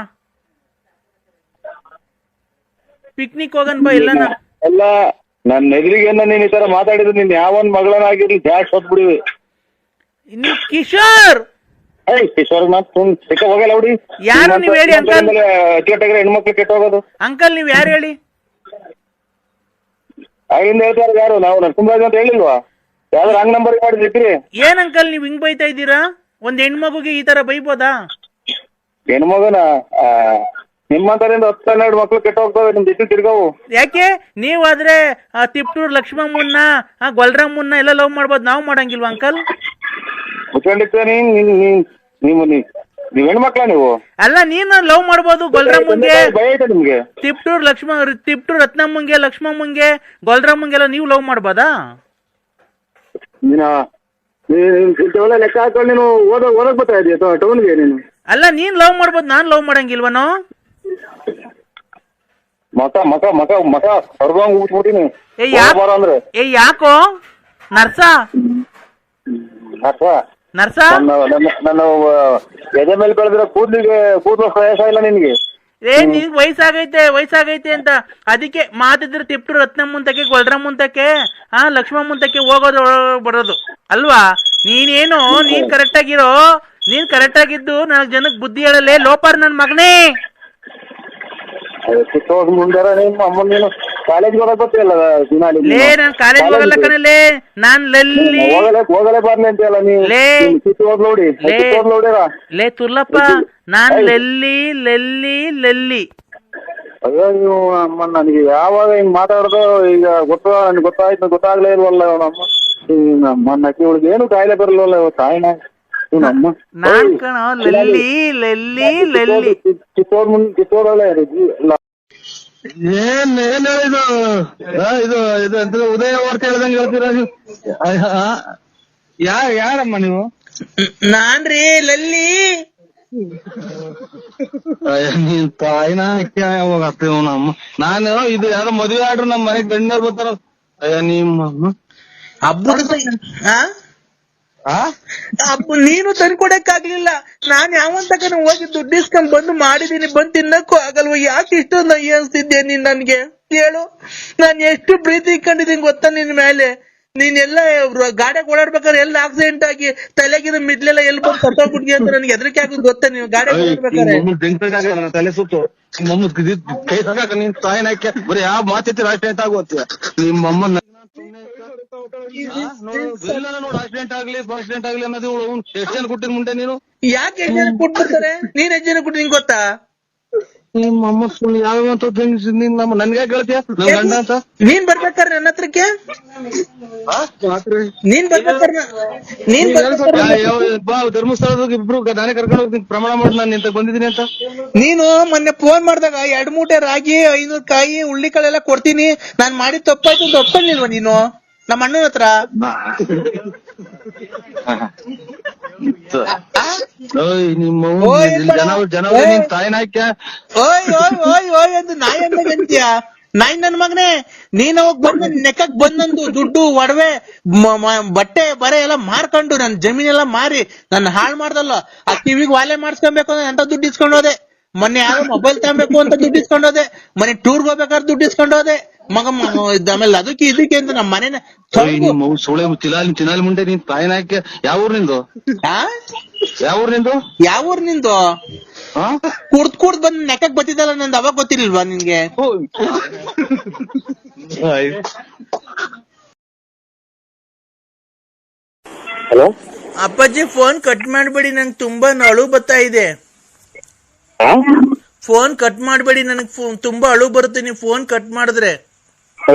ಪಿಕ್ನಿಕ್ ಹೋಗೋಣ ಬಾ. ಎಲ್ಲಾನ ಎಲ್ಲ ನನ್ನ ಎದುರಿಗೇನ ನೀನ್ ಈ ತರ ಮಾತಾಡಿದ್ರೆ ನೀನ್ ಯಾವನ್ ಮಗಳನ್ನಾಗಿರ್ಲಿ ಜಾಸ್ತಿ ಹೊತ್ಬಿಡಿವಿ. ನೀವು ಕಿಶೋರ್ ಕಿಶೋರ್ ಹೋಗಲ್ಲ ಹುಡಿ. ಯಾರು ನೀವ್ ಹೇಳಿ ಅಂಕಲ್? ಅಚ್ಚುಕಟ್ಟಾಗಿರೋ ಹೆಣ್ಮಕ್ಳು ಕೆಟ್ಟ ಹೋಗೋದು. ಅಂಕಲ್ ನೀವ್ ಯಾರು ಹೇಳಿ? ಆಗಿಂದ ಹೇಳ್ತಾರೆ ಯಾರು? ನಾವು ನರಸಿಂಹರಾಜ್ ಅಂತ ಹೇಳಿಲ್ವಾ? ಯಾವ್ದಾರು ರಾಂಗ್ ನಂಬರ್ ಮಾಡಿದ್ರಿ? ಏನ್ ಅಂಕಲ್ ನೀವ್ ಹಿಂಗ್ ಬೈತಾ ಇದ್ದೀರಾ? ಒಂದ್ ಹೆಣ್ಮಗುಗೆ ಈ ತರ ಬೈಬೋದಾ? ಹೆಣ್ಮಗನ ನಿಮ್ಮಂತರಿಂದ 10-12 ಮಕ್ಳು ಕೆಟ್ಟ ಹೋಗ್ತವೆ ನಿಮ್ ಜೊತೆ ತಿರ್ಗಾವು. ಯಾಕೆ ನೀವಾದ್ರೆ ತಿಪ್ಟೂರ್ ಲಕ್ಷ್ಮಮ್ಮನ್ನ ಗೊಲ್ರಮ್ಮನ್ನ ಎಲ್ಲ ಲವ್ ಮಾಡ್ಬೋದು, ನಾವು ಮಾಡಂಗಿಲ್ವಾ ಅಂಕಲ್? ಮುಚ್ಕೊಂಡಿರ್ತೀರ ನೀವು ಹೆಣ್ಮಕ್ಳ ನೀವು? ಅಲ್ಲ ನೀನು ಲವ್ ಮಾಡ್ಬೋದು ಗೊಲ್ರಮ್ಮಂಗೆ, ಭಯ ಐತೆ ನಿಮ್ಗೆ? ತಿಪ್ಟೂರ್ ರತ್ನಮ್ಮಂಗೆ, ಲಕ್ಷ್ಮಮ್ಮಂಗೆ, ಗೊಲ್ರಮ್ಮಂಗೆಲ್ಲ ನೀವು ಲವ್ ಮಾಡ್ಬೋದಾ? ನೀನು ಲೆಕ್ಕ ಹಾಕೊಂಡು ನೀನು ಓದಕ್ ಬರ್ತಾ ಇದೀಯ ಟೌನ್ಗೆ ನೀನು? ಅಲ್ಲ ನೀನ್ ಲವ್ ಮಾಡ್ಬೋದು, ನಾನ್ ಲವ್ ಮಾಡಂಗಿಲ್ವನೋ? ಮಕ ಹೊರಗಂಗ್ ಉಟ್ಬಿಟ್ಟಿನಿ ಅಂದ್ರೆ. ಏ ಯಾಕೋ ನರ್ಸ ನನ್ನ ಎದೆ ಮೇಲೆ ಬೆಳೆದಿರೋ ಕೂದಲು ಪ್ರಯಾಸ ಇಲ್ಲ ನಿನ್ಗೆ? ನಿನ್ಗ್ ವಯಸ್ಸಾಗೈತೆ ಅಂತ ಅದಕ್ಕೆ ಮಾತಿದ್ರೆ ತಿಪ್ಟು ರತ್ನಮ್ಮಂತಕ್ಕೆ, ಗೊಲ್ರಮ್ಮಂತಕ್ಕೆ, ಲಕ್ಷ್ಮಮ್ಮಂತಕ್ಕೆ ಹೋಗೋದು ಬರೋದು ಅಲ್ವಾ? ನೀನೇನು ನೀನ್ ಕರೆಕ್ಟ್ ಆಗಿದ್ದು ನನಗ್ ಜನಕ್ ಬುದ್ಧಿ ಹೇಳಲೇ ಲೋಪಾರ್ ನನ್ ಮಗನೇ. ಮುಂದಾರ ನಿಮ್ಮ ಅಮ್ಮ ನೀನು ಕಾಲೇಜ್ ಹೋಗಕ್ ಗೊತ್ತಿಲ್ಲ ಲೇ ನಾನ್ ಕಾಲೇಜ್ ಹೋಗಲ್ಲ ಕಣಲೇ, ನಾನ್ ಹೋಗಲೇ ಬರ್ಲಿ ಅಂತ ಅಲ್ಲ ನೀವು ನೋಡಿ ಲೇ ತುರ್ಲಪ್ಪ, ನಾನ್ ಲೆಲ್ಲಿ. ಅಯ್ಯೋ ನೀವು ಅಮ್ಮ ನನಗೆ ಯಾವಾಗ ಹಿಂಗ್ ಮಾತಾಡೋದು ಈಗ ನನ್ಗೆ ಗೊತ್ತಾಗ್ಲೇ ಇಲ್ವಲ್ಲ ನಮ್ಮ ನಕ್ಕಿ ಹುಡುಗಿ ಏನು ಕಾಯಿಲೆ ಬರಲ್ವಲ್ಲ ತಾಯಿನ ನಾನ್ ಕಣ ಲೆಲ್ಲಿ ಕಿತ್ತೋರಲ್ಲ ಏನ್ ಹೇಳಿದು ಇದು ಎಂತ ಉದಯ ವಾರ್ತೆ ಹೇಳ್ದಂಗೆ ಹೇಳ್ತೀರಾ ನೀವು? ಯಾರಮ್ಮ ನೀವು? ನಾನ್ರಿ ಲಲ್ಲಿ. ನೀನ್ ತಾಯಿನ ಹೋಗ್ತೀವ ನಮ್ಮ ನಾನು ಇದು ಯಾರೋ ಮದುವೆ ಆಡ್ರು ನಮ್ ಮನೆಗ್ ಗಂಡರ್ ಬರ್ತಾರ. ನಿಮ್ಮ ಹಬ್ಬ ನೀನು ತಂದ್ಕೊಡಕ್ಕಾಗ್ಲಿಲ್ಲ. ನಾನ್ ಯಾವಂತಕನ ಹೋಗಿ ದುಡ್ಡು ಇಸ್ಕೊಂಡ್ ಬಂದು ಮಾಡಿದೀನಿ, ಬಂದ್ ತಿನ್ನಕ್ಕೂ ಆಗಲ್ವ? ಯಾಕೆ ಇಷ್ಟೊಂದು ಅಯ್ಯ ಅನ್ಸ್ತಿದ್ದೆ ನೀನ್ ನನ್ಗೆ ಹೇಳು? ನಾನ್ ಎಷ್ಟು ಪ್ರೀತಿ ಇಟ್ಕೊಂಡಿದೀನಿ ಗೊತ್ತಾ ನಿನ್ ಮೇಲೆ. ನೀನೆಲ್ಲ ಗಾಡಿಯಾಗ ಓಡಾಡ್ಬೇಕಾದ್ರೆ ಎಲ್ಲ ಆಕ್ಸಿಡೆಂಟ್ ಆಗಿ ತಲೆಗಿದ ಮಿಡ್ಲೆಲ್ಲ ಎಲ್ಲಿ ಬಂದು ಸತ್ತೋಗ್ಬಿಟ್ಟಿ ಅಂತ ನನ್ಗೆ ಹೆದರಿಕೆ ಆಗೋದು ಗೊತ್ತಾ? ನೀವು ಗಾಡಿಯಾಗ ಓಡಾಡ್ಬೇಕಾದ್ರೆ ತಲೆ ಸುತ್ತು ಕೈ ಸಾಕ ನಿನ್ ತಾಯಿನ ಬರೀ ಯಾವ ಮಾತೈತಿ ಆಕ್ಸಿಡೆಂಟ್ ಆಗುತ್ತೀಯ ನಿಮ್ಮಮ್ಮ ಆಕ್ಸಿಡೆಂಟ್ ಆಗ್ಲಿ ಅನ್ನೋದು ಎಷ್ಟು ಜನ ಕೊಟ್ಟಿರ್ ಮುಂದೆ ನೀನು? ಯಾಕೆ ಎಷ್ಟು ಜನ ಕೊಟ್ಬಿಡ್ತಾರೆ? ನೀನ್ ಎಷ್ಟು ಜನ ಕೊಟ್ಟಿದ್ ಗೊತ್ತಾ? ನಿಮ್ಮ ಅಮ್ಮ ಸುಳ್ಳು ಯಾವ ನನ್ಗೆ ಹೇಳ್ತೀಯ ಗಂಡ ಅಂತ? ನೀನ್ ಬರ್ಬೇಕಾರೆ ನನ್ನ ಹತ್ರಕ್ಕೆ ಧರ್ಮಸ್ಥಳದ ಇಬ್ರು ನಾನೇ ಕರ್ಕೊಂಡು ಹೋಗ್ತೀನಿ, ಪ್ರಮಾಣ ಮಾಡಿ ನಾನು ನಿಂತ ಬಂದಿದ್ದೀನಿ ಅಂತ. ನೀನು ಮೊನ್ನೆ ಫೋನ್ ಮಾಡಿದಾಗ 2 ಮೂಟೆ ರಾಗಿ 500 ಕಾಯಿ ಉಳ್ಳಿಕಾಳೆಲ್ಲ ಕೊಡ್ತೀನಿ, ನಾನ್ ಮಾಡಿದ ತಪ್ಪಾಯ್ತು ಅಂತ ಒಪ್ಕೊಂಡಿಲ್ವ ನೀನು ನಮ್ಮ ಅಣ್ಣನ ಹತ್ರ? ನಿನ್ ತಾಯಿನ ಓಯ್ ಎಂದು ನಾಯಿ ಅಂತೀಯ? ನಾಯಿ ನನ್ ಮಗನೇ, ನೀನ್ ಅವಾಗ ಬಂದ ನೆಕ್ಕಕ್ ಬಂದಂದು ದುಡ್ಡು ಒಡವೆ ಬಟ್ಟೆ ಬರೆ ಎಲ್ಲ ಮಾರ್ಕೊಂಡು ನನ್ ಜಮೀನೆಲ್ಲ ಮಾರಿ ನನ್ನ ಹಾಳು ಮಾಡ್ದಲ್ಲ. ಆ ಕಿವಿಗೆ ವಾಲೆ ಮಾಡ್ಸ್ಕೊಬೇಕು ಅಂತ ದುಡ್ಡು ಇಸ್ಕೊಂಡೋದೆ. ಮೊನ್ನೆ ಯಾರೋ ಮೊಬೈಲ್ ತಗೋಬೇಕು ಅಂತ ದುಡ್ಡು ಇಸ್ಕೊಂಡೋದೆ. ಮೊನ್ನೆ ಟೂರ್ಗೆ ಹೋಗ್ಬೇಕಾದ್ರೆ ದುಡ್ಡು ಇಸ್ಕೊಂಡೋದೆ. ಆಮೇಲೆ ಅದಕ್ಕೆ ಇದಕ್ಕೆ ಅಂತ ನಮ್ಮ ಮನೇನ ಸೋಳೆ ಚಿನಾಲಿ ಮುಂಡೆ ನೀನ್ ತಾಯಿನ ಹಾಕಿ ಯಾವ ಊರ್ನಿಂದು? ಕುಡ್ದ್ ಬಂದ್ ನೆಕ್ಕಕ್ ಬತ್ತಿದ್ದಲ್ಲ ನಂದು, ಅವಾಗ ಗೊತ್ತಿರ್ಲಿಲ್ವಾ ನಿನ್ಗೆ? ಹಲೋ ಅಪ್ಪಾಜಿ, ಫೋನ್ ಕಟ್ ಮಾಡ್ಬೇಡಿ, ನಂಗೆ ತುಂಬಾ ಅಳು ಬರ್ತಾ ಇದೆ. ಫೋನ್ ಕಟ್ ಮಾಡ್ಬೇಡಿ, ನನಗ್ ತುಂಬಾ ಅಳು ಬರುತ್ತೆ ನೀವು ಫೋನ್ ಕಟ್ ಮಾಡಿದ್ರೆ.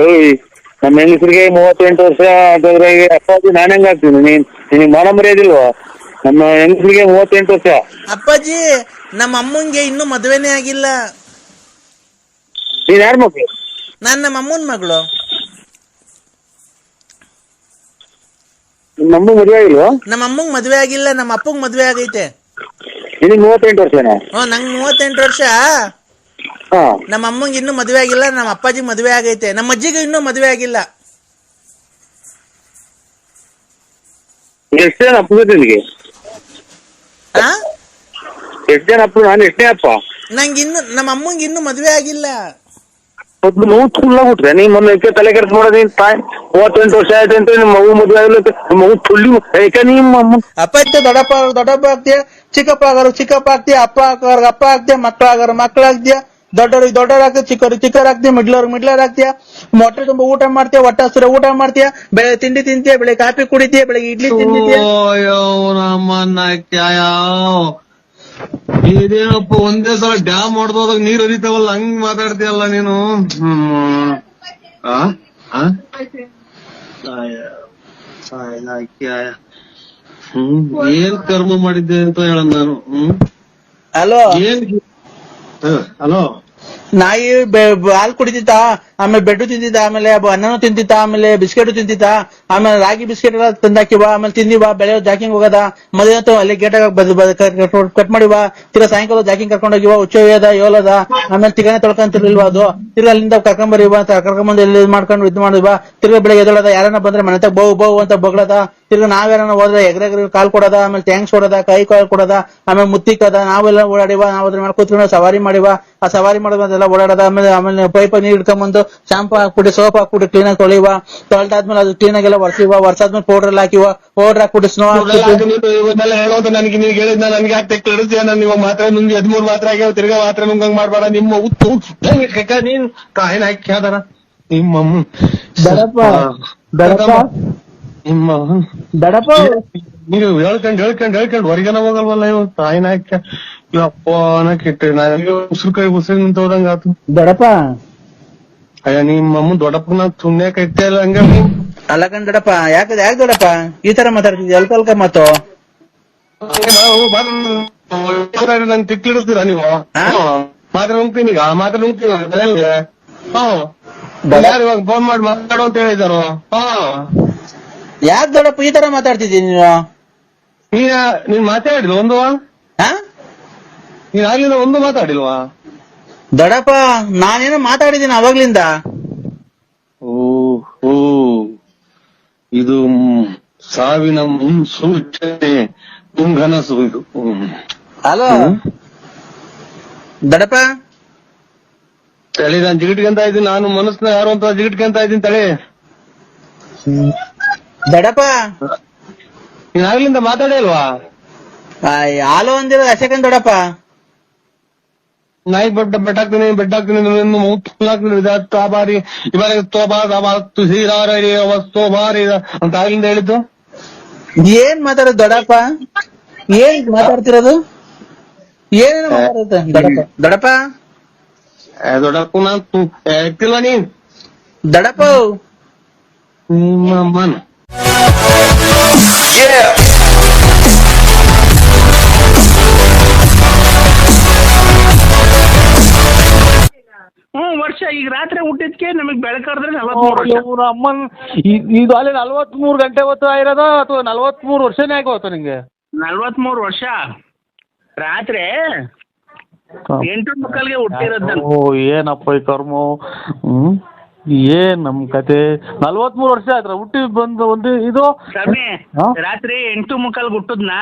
ನಮ್ಮ ಹೆಂಗಸರಿಗೆ 38 ವರ್ಷ ಅಂತಂದ್ರೆ ಅಪ್ಪಾಜಿ ನಾನ್ ಹೆಂಗ ಆಗ್ತೀನಿ? ನಿನಗೆ ಮಾನ ಮರ್ಯಾದಿಲ್ವಾ? ನಮ್ಮ ಹೆಂಗಸರಿಗೆ 38 ವರ್ಷ. ಅಪ್ಪಾಜಿ, ನಮ್ಮ ಅಮ್ಮಂಗೆ ಇನ್ನೂ ಮದ್ವೆನೇ ಆಗಿಲ್ಲ. ನೀನ್ ಯಾರ ಮಕ್ಳು? ನಾನ್ ನಮ್ಮ ಅಮ್ಮನ ಮಗಳು. ನಿಮ್ಮ ಅಮ್ಮ ಮದ್ವೆ ಆಗಿಲ್ವಾ? ನಮ್ಮ ಅಮ್ಮಂಗ್ ಮದ್ವೆ ಆಗಿಲ್ಲ, ನಮ್ಮ ಅಪ್ಪಂಗ್ ಮದ್ವೆ ಆಗೈತೆ. ನಿನಗೆ 38 ವರ್ಷನಾ? ನಂಗ್ 38 ವರ್ಷ. ನಮ್ಮ ಅಮ್ಮಂಗ್ ಇನ್ನೂ ಮದ್ವೆ ಆಗಿಲ್ಲ, ನಮ್ಮ ಅಪ್ಪಾಜಿ ಮದ್ವೆ ಆಗೈತೆ. ನಮ್ಮ ಅಜ್ಜಿಗೆ ಇನ್ನೂ ಮದ್ವೆ ಆಗಿಲ್ಲ. ಎಷ್ಟು ಜನ ಅಪ್ಪ ನಿನಗೆ? ಎಷ್ಟು ಜನ ಅಪ್ಪ? ನಾನು ಎಷ್ಟನೇ ಅಪ್ಪ? ನಂಗೆ ಇನ್ನು ನಮ್ಮ ಅಮ್ಮಂಗೆ ಇನ್ನೂ ಮದ್ವೆ ಆಗಿಲ್ಲ. ನೋವು ಫುಲ್ಲಾಗ್ಬಿಟ್ರೆ ನೀ ಮೊನ್ನೆ ತಲೆ ಕೆಡ್ಸ್ ಮಾಡೋದು ನೀನ್ 38 ವರ್ಷ ಆಯ್ತು ಅಂತ ನಿಮ್ಮ ಮಗು ಮದುವೆ ಆಗಲಿ ಮಗು ಫುಲ್ಲಿ ಯಾಕೆ ನಿಮ್ಮ ಅಪ್ಪ ಇತ್ತು ದೊಡ್ಡಪ್ಪ ಆಗ್ತೀಯ, ಚಿಕ್ಕಪ್ಪ ಆಗೋರು ಚಿಕ್ಕಪ್ಪ ಆಗ್ತೀಯ, ಅಪ್ಪ ಆಗೋರ್ಗೆ ಅಪ್ಪ ಆಗ್ತೀಯ, ಮಕ್ಳು ಆಗೋರು ಮಕ್ಳು ಆಗ್ತೀಯ, ದೊಡ್ಡವ್ರಿಗೆ ದೊಡ್ಡವ್ರು ಆಗ್ತೀಯ, ಚಿಕ್ಕವ್ರಿಗೆ ಆಗ್ತೀಯ, ಮಿಡ್ಲವ್ರಿಗೆ ಆಗ್ತೀಯ, ಮೊಟ್ಟೆ ತುಂಬಾ ಊಟ ಮಾಡ್ತೀಯ, ಹೊಟ್ಟೆ ಹಸಿರ ಊಟ ಮಾಡ್ತೀಯ, ಬೆಳಗ್ಗೆ ತಿಂಡಿ ತಿಂತೀಯ, ಬೆಳಗ್ಗೆ ಕಾಫಿ ಕುಡಿತೀಯ, ಬೆಳಗ್ಗೆ ಇಡ್ಲಿ ತಿಂತೀಯ. ಇದೇನಪ್ಪ ಒಂದೇ ಸಲ ಡ್ಯಾಮ್ ಹೊಡೆದೋದಾಗ ನೀರ್ ಹರಿತಾವಲ್ಲ ಹಂಗ್ ಮಾತಾಡ್ತೀಯಲ್ಲ ನೀನು. ಏನ್ ಕರ್ಮ ಮಾಡಿದ್ದೆ ಅಂತ ಹೇಳ ನಾನು. ಹಲೋ ಏನ್ ಹಲೋ, ನಾಯಿ ಹಾಲು ಕುಡಿತಿತ್ತ, ಆಮೇಲೆ ಬೆಡ್ಡು ತಿಂತಿದ್ದ, ಆಮೇಲೆ ಅನ್ನನೂ ತಿಂತಿತ್ತ, ಆಮೇಲೆ ಬಿಸ್ಕೆಟ್ ತಿಂತಿತ್ತ, ಆಮೇಲೆ ರಾಗಿ ಬಿಸ್ಕೆಟ್ ಎಲ್ಲ ತಂದಾಕಿವ, ಆಮೇಲೆ ತಿಂದಿವ, ಬೆಳೆ ಜಾಕಿಂಗ್ ಹೋಗದ, ಮದುವೆ ಅಲ್ಲಿ ಗೇಟಾಗ ಕಟ್ ಮಾಡಿವ, ತಿರ್ಗಾ ಸಾಯಂಕಾಲ ಜಾಕಿಂಗ್ ಕರ್ಕೊಂಡೋಗಿವ, ಹುಚ್ಚೋಯ್ಯದ ಯೋಲದ, ಆಮೇಲೆ ತಿಗಾನೆ ತೊಳ್ಕೊಂತಿರ್ಲಿಲ್ವ ಅದು, ತಿರ್ಗಾ ಅಲ್ಲಿಂದ ಕರ್ಕೊಂಬಂದು ಎಲ್ಲಿ ಮಾಡ್ಕೊಂಡು ಇದ್ ಮಾಡಿವ, ತಿರ್ಗಾ ಬೆಳಗ್ಗೆ ಎದೊಳದ, ಯಾರನ್ನ ಬಂದ್ರೆ ಮನೆ ಬಹು ಅಂತ ಬಗ್ಳದ, ತಿರ್ಗಾ ನಾವ್ಯಾರನ್ನ ಹೋದ್ರೆ ಎಗ್ರೆಗ್ರೆ ಕಾಲ್ ಕೊಡೋದ, ಆಮೇಲೆ ಟ್ಯಾಂಕ್ಸ್ ಹೊಡೋದ, ಕೈ ಕಾಲ್ ಕೊಡೋದ, ಆಮೇಲೆ ಮುತ್ತಿಕ್ಕದ, ನಾವೆಲ್ಲ ಓಡಾಡಿವ, ನಾವ್ ಅದ್ರ ಮೇಲೆ ಕೂತ್ಕೊಂಡು ಸವಾರಿ ಮಾಡಿವ, ಆ ಸವಾರಿ ಮಾಡೋದೆಲ್ಲ ಓಡಾಡದ, ಆಮೇಲೆ ಪೈಪ್ ನೀರ್ ಇಟ್ಕೊಂಡ್ಬಂದು ಶಾಂಪು ಹಾಕ್ಬಿಟ್ಟು ಸೋಪ್ ಹಾಕ್ಬಿಟ್ಟು ಕ್ಲೀನ್ ಆಗಿ ತೊಳಿವ, ತೊಳೆದಾದ್ಮೇಲೆ ಅದು ಕ್ಲೀನ್ ಆಗಿಲ್ಲ ವರ್ಷಾದ್ಮೇಲೆ ಪೌಡರ್ ಎಲ್ಲ ಹಾಕಿವ, ಪೌಡರ್ ಹಾಕ್ಬಿಟ್ಟು ಸ್ನೋ ಇವನ್ನೆಲ್ಲ ಹೇಳೋದು ನನಗೆ ನೀವು ಹೇಳಿದ್ನ ನನ್ಗೆ ಯಾಕೆ ತಿಳಿಸ್ತೀಯ? ನಾನು ಇವಾಗ ಮಾತ್ರ ನುಂಗಿ 13 ಮಾತ್ರ ಆಗ್ಯಾವ, ತಿರ್ಗಾ ಮಾತ್ರ ನುಂಗಂಗ್ ಮಾಡ್ಬೇಡ. ನಿಮ್ಮ ಉತ್ತು ನೀನ್ ಕಾಯಿನ ಹಾಕ್ಯಾದಾರ ನಿಮ್ಮ ನಿಮ್ಮ ನೀವು ಹೇಳ್ಕೊಂಡು ಹೊರಗೆನ ಹೋಗಲ್ವಲ್ಲ ಇವ್ ತಾಯಿನ ಹಾಕ್ಯ ಅಪ್ಪ ಅನ್ನಕ್ಕಿಟ್ಟು ನನಗೆ ಉಸಿರು ಕೈ ಉಸಿರು ನಿಂತ ಹೋದಂಗ ಆತು. ದೊಡಪ್ಪ ಅಯ್ಯ ನಿಮ್ಮ ದೊಡ್ಡಪ್ಪನ ಸುಮ್ನೆ ಕೈತೆ ಇಲ್ಲ ಹಂಗ ಅಲ್ಲ ಕಣ್ ದೊಡಪ್ಪ, ಯಾಕೆ ದೊಡಪ್ಪ ಈ ತರ ಮಾತಾಡ್ತಿದ್ಯ? ಅಲ್ಕ ಮಾತು ನನ್ ತಿಕ್ಕಿಡಿಸ್ತೀರಾ ನೀವು? ಮಾತ್ರ ನುಂಗ್ತೀನಿ ಈಗ, ಮಾತ್ರ ನುಂಗ್ತೀನಿ. ಯಾರು ಇವಾಗ ಫೋನ್ ಮಾಡಿ ಮಾತಾಡೋ ಅಂತ ಹೇಳಿದಾರು? ಯಾಕೆ ದೊಡಪ್ಪ ಈ ತರ ಮಾತಾಡ್ತಿದ್ದೀನಿ ನೀವು? ನೀನ್ ಮಾತಾಡಿಲ್ವ ಒಂದು? ನೀನ್ ಆಗ್ಲಿಲ್ಲ ಒಂದು ಮಾತಾಡಿಲ್ವಾ? ದೊಡಪ್ಪ ನಾನೇನೋ ಮಾತಾಡಿದ್ದೀನಿ ಅವಾಗ್ಲಿಂದ. ಓ ಇದು ಸಾವಿನ ಮುನ್ಸೂಚನೆ, ಮುಂಗನಸು ಇದು. ಹಲೋ ದೊಡಪ್ಪ, ತಳಿ ನಾನ್ ಜಿಗಿಟ್ಕೊಂತ ಇದ್ದೀನಿ, ನಾನು ಮನಸ್ನ ಯಾರು ಅಂತ ಜಿಗಿಟ್ಕೊಂತ ಇದ್ದೀನಿ ತಳಿ. ದೊಡಪ್ಪ ನೀನ್ ಆಗ್ಲಿಂದ ಮಾತಾಡಿಲ್ವಾ? ಹಾಲು ಅಂದಿರೋ ಅಶಕನ್ ದೊಡಪ್ಪ. ನಾಯಿ ಬೆಟ್ಟಾಕ್ತೀನಿ ಬಾರಿ ತೋಬಾರಿ ಅಂತ ಆಗ್ಲಿಂದ ಹೇಳಿದ್ದು. ಏನ್ ಮಾತಾಡೋದು ದೊಡಪ್ಪ? ಏನ್ ಮಾತಾಡ್ತಿರೋದು? ಏನೇನು ಮಾತಾಡುತ್ತೆ ದೊಡಪ್ಪ? ದೊಡ್ಡಪ್ಪ ನಾನು ಹೇಳ್ತಿಲ್ಲ ನೀನ್ ದೊಡಪ್ಪ ನಿಮ್ಮ ಅಮ್ಮನ ವರ್ಷ ಈಗ ರಾತ್ರಿ ಹುಟ್ಟಿದ್ಕೆ ನಮಗ್ ಬೆಳಕಾದ್ರೆ 43 ವರ್ಷ. ಅಮ್ಮನ್ ಇದು ಅಲ್ಲಿ 43 ಗಂಟೆ ಹೊತ್ತು ಆಗಿರೋದ ಅಥವಾ 43 ವರ್ಷನೇ ಆಗೋತ ನಿಂಗೆ? 43 ವರ್ಷ ರಾತ್ರಿ 8:30ಗೆ ಹುಟ್ಟಿರೋದ್ ನಾನು. ಓ ಏನಪ್ಪ ಈ ಕರ್ಮ. ಏನ್ ನಮ್ ಕತೆ. 43 ವರ್ಷ ಆಯ್ತ್ರ ಹುಟ್ಟಿ ಬಂದು ಒಂದು ಇದು ಸ್ವಾಮಿ. ರಾತ್ರಿ 8:30ಗೆ ಹುಟ್ಟದ್ನಾ,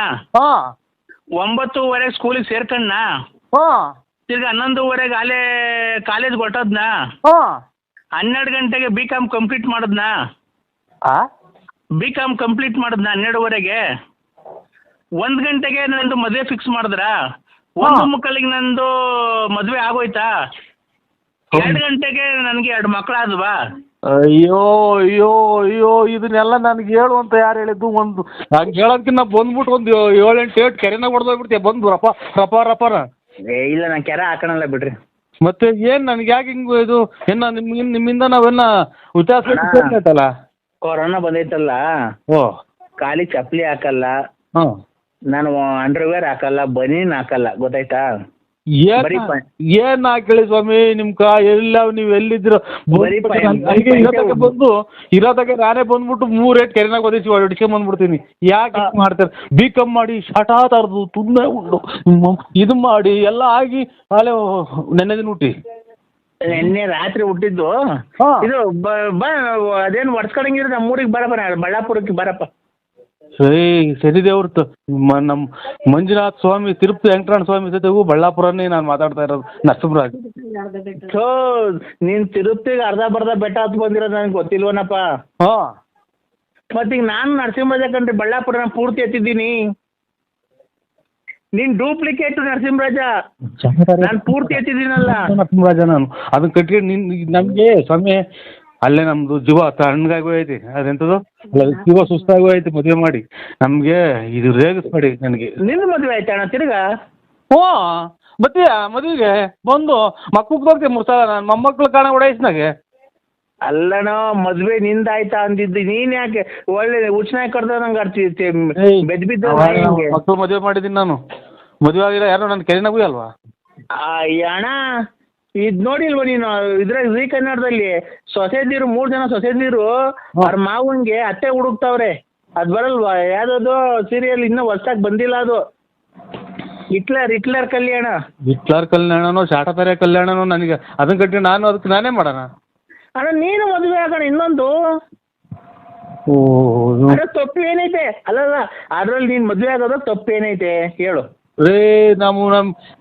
9:30 ಸ್ಕೂಲಿಗೆ ಸೇರ್ಕಣ್ಣ, ತಿರ್ಗಿ 11:30 ಅಲ್ಲೇ ಕಾಲೇಜ್ ಹೊಟ್ಟದ್ನ, 12 ಗಂಟೆಗೆ B.Com ಕಂಪ್ಲೀಟ್ ಮಾಡದ್ನ, B.Com ಕಂಪ್ಲೀಟ್ ಮಾಡದ್ನ 12:30ಗೆ, 1 ಗಂಟೆಗೆ ನಂದು ಮದ್ವೆ ಫಿಕ್ಸ್ ಮಾಡಿದ್ರ, 1:30ಗೆ ನಂದು ಮದ್ವೆ ಆಗೋಯ್ತಾ, 2 ಗಂಟೆಗೆ ನನ್ಗೆ 2 ಮಕ್ಕಳಾದ್ವಾ. ಅಯ್ಯೋ ಅಯ್ಯೋ ಅಯ್ಯೋ ಇದನ್ನೆಲ್ಲ ನನ್ಗೆ ಹೇಳು ಅಂತ ಯಾರು ಹೇಳಿದ್ದು? ಒಂದು ಹಂಗೆ ಹೇಳೋದಕ್ಕಿಂತ ಬಂದ್ಬಿಟ್ಟು ಒಂದು 7-8 ಕೆರೆನಾಗ ಹೊಡೆದೋಗ್ಬಿಡ್ತೀಯ ಬಂದು ರಪಾರ. ಇಲ್ಲ ನಾನು ಕೆರೆ ಹಾಕೋಣಲ್ಲ ಬಿಡ್ರಿ. ಮತ್ತೆ ಏನ್ ನನ್ಗೆ ಯಾಕೆ ಹಿಂಗು ಇದು ಏನ ನಿಮ್ಮಿಂದ ನಾವೆಲ್ಲ ವ್ಯತ್ಯಾಸ? ಕೊರೋನಾ ಬಂದೈತಲ್ಲ, ಖಾಲಿ ಚಪ್ಪಲಿ ಹಾಕಲ್ಲ, ನಾನು ಅಂಡರ್ವೇರ್ ಹಾಕಲ್ಲ, ಬನೀನ್ ಹಾಕಲ್ಲ, ಗೊತ್ತಾಯ್ತಾ? ಏನ್ ಹಾಕಿ ಸ್ವಾಮಿ ನಿಮ್ಕ ಎಲ್ಲ ನೀವ್ ಎಲ್ಲಿದ್ರು ಬಂದು ಇರೋದಾಗೆ ನಾನೇ ಬಂದ್ಬಿಟ್ಟು 3 ಕೆರೆನಾಗ ಓದಿಸಿ ಹೊಡಿಸ್ಕೊಂಡ್ ಬಂದ್ಬಿಡ್ತೀನಿ. ಯಾಕೆ ಮಾಡ್ತಾರೆ? B.Com ಮಾಡಿ ಶಟಾ ತರದು ತುಂಬಾ ಉಂಡು ಇದು ಮಾಡಿ ಎಲ್ಲ ಆಗಿ ಅಲ್ಲೇ ನೆನ್ನೆ ದಿನ ಹುಟ್ಟಿ ನಿನ್ನೆ ರಾತ್ರಿ ಹುಟ್ಟಿದ್ದು. ಇದು ಅದೇನು ಒಡ್ಸ್ಕೊಳಂಗಿರೋ ನಮ್ಮೂರಿಗೆ ಬರಪ್ಪ, ಬಳ್ಳಾಪುರಕ್ಕೆ ಬರಪ್ಪ. ಶನಿದೇವ್ರ ನಮ್ ಮಂಜುನಾಥ ಸ್ವಾಮಿ ತಿರುಪತಿ ವೆಂಕಟರಮಣ ಸ್ವಾಮಿ ಜೊತೆಗೂ ಬಳ್ಳಾಪುರನೇ ನಾನು ಮಾತಾಡ್ತಾ ಇರೋದು ನರಸಿಂಹರಾಜ್. ಥೋ, ನೀನ್ ತಿರುಪ್ತಿಗೆ ಅರ್ಧ ಬರ್ಧ ಬೆಟ್ಟ ಹತ್ತು ಬಂದಿರೋದು ನನಗೆ ಗೊತ್ತಿಲ್ವನಪ್ಪ. ಹಾ, ಮತ್ತೀಗ ನಾನು ನರಸಿಂಹರಾಜ ಕಂಡ್ರಿ ಬಳ್ಳಾಪುರನ ಪೂರ್ತಿ ಎತ್ತಿದ್ದೀನಿ. ನೀನ್ ಡೂಪ್ಲಿಕೇಟ್ ನರಸಿಂಹರಾಜ, ನಾನು ಪೂರ್ತಿ ಎತ್ತಿದ್ದೀನಲ್ಲ. ನರಸಿಂಹರಾಜ ನಾನು ಅದನ್ನ ಕಟ್ಕೊಂಡು ನಮ್ಗೆ ಸ್ವಾಮಿ ಅಲ್ಲೇ ನಮ್ದು ಜೀವ ತಣ್ಣಗಾಗಿ ಹೋಯ್ತಿ. ಅದೆಂತದು ಜೀವ ಸುಸ್ತಾಗಿ ಹೋಯ್ತಿ ಮದುವೆ ಮಾಡಿ. ನಮ್ಗೆ ಇದು ರೇಗಿಸ್ಬೇಡಿ ನನಗೆ. ನಿನ್ನ ಮದುವೆ ಆಯ್ತಾ ಅಣ್ಣ ತಿರ್ಗಾ? ಹ್ಞೂ, ಮದುವೆಗೆ ಬಂದು ಮಕ್ಕಳು ಬರ್ತೀವಿ 3 ಸಲ. ನಾನು ಮೊಮ್ಮಕ್ಳು ಕಾಣ ಓಡಾಯಿಸ್ನಾಗೆ. ಅಲ್ಲಣ್ಣ, ಮದ್ವೆ ನಿಂದಾಯ್ತಾ ಅಂದಿದ್ದು, ನೀನ್ ಯಾಕೆ ಒಳ್ಳೆ ಉಚ್ಚನಾಗಿ ಕಡ್ದ ನಂಗೆ ಆಡ್ತಿ ಬೆದ್ ಬಿದ್ದ. ಮಕ್ಕಳು ಮದುವೆ ಮಾಡಿದ್ದೀನಿ ನಾನು. ಮದುವೆ ಆಗಿಲ್ಲ ಯಾರು ನನ್ನ ಕೆರೆನಾಗೂ ಅಲ್ವಾ? ಅಣ್ಣ ಇದ್ ನೋಡಿಲ್ವ ನೀನು ಇದ್ರಾಗ ಜೀ ಕನ್ನಡದಲ್ಲಿ ಸೊಸೆದಿರು 3 ಜನ ಸೊಸೆದಿರು ಅವ್ರ ಮಾವನ್ಗೆ ಅತ್ತೆ ಹುಡುಕ್ತಾವ್ರೆ. ಅದ್ ಬರಲ್ವಾ? ಯಾವ್ದದು ಸೀರಿಯಲ್ ಇನ್ನೂ ಹೊಸ್ದಾಗಿ ಬಂದಿಲ್ಲ ಅದು. ಹಿಟ್ಲರ್ ಕಲ್ಯಾಣ. ಹಿಟ್ಲರ್ ಕಲ್ಯಾಣನೋ ಶಾಟಪೇರೆ ಕಲ್ಯಾಣನೋ ನನಗೆ ಅದನ್ನ ಕಟ್ಟಿ ನಾನು ಅದಕ್ಕೆ ನಾನೇ ಮಾಡೋಣ. ಅಣ್ಣ ನೀನು ಮದುವೆ ಆಗೋಣ ಇನ್ನೊಂದು. ತಪ್ಪು ಏನೈತೆ? ಅಲ್ಲಲ್ಲ, ಅದ್ರಲ್ಲಿ ನೀನ್ ಮದುವೆ ಆಗೋದಾಗ ತಪ್ಪು ಏನೈತೆ ಹೇಳು?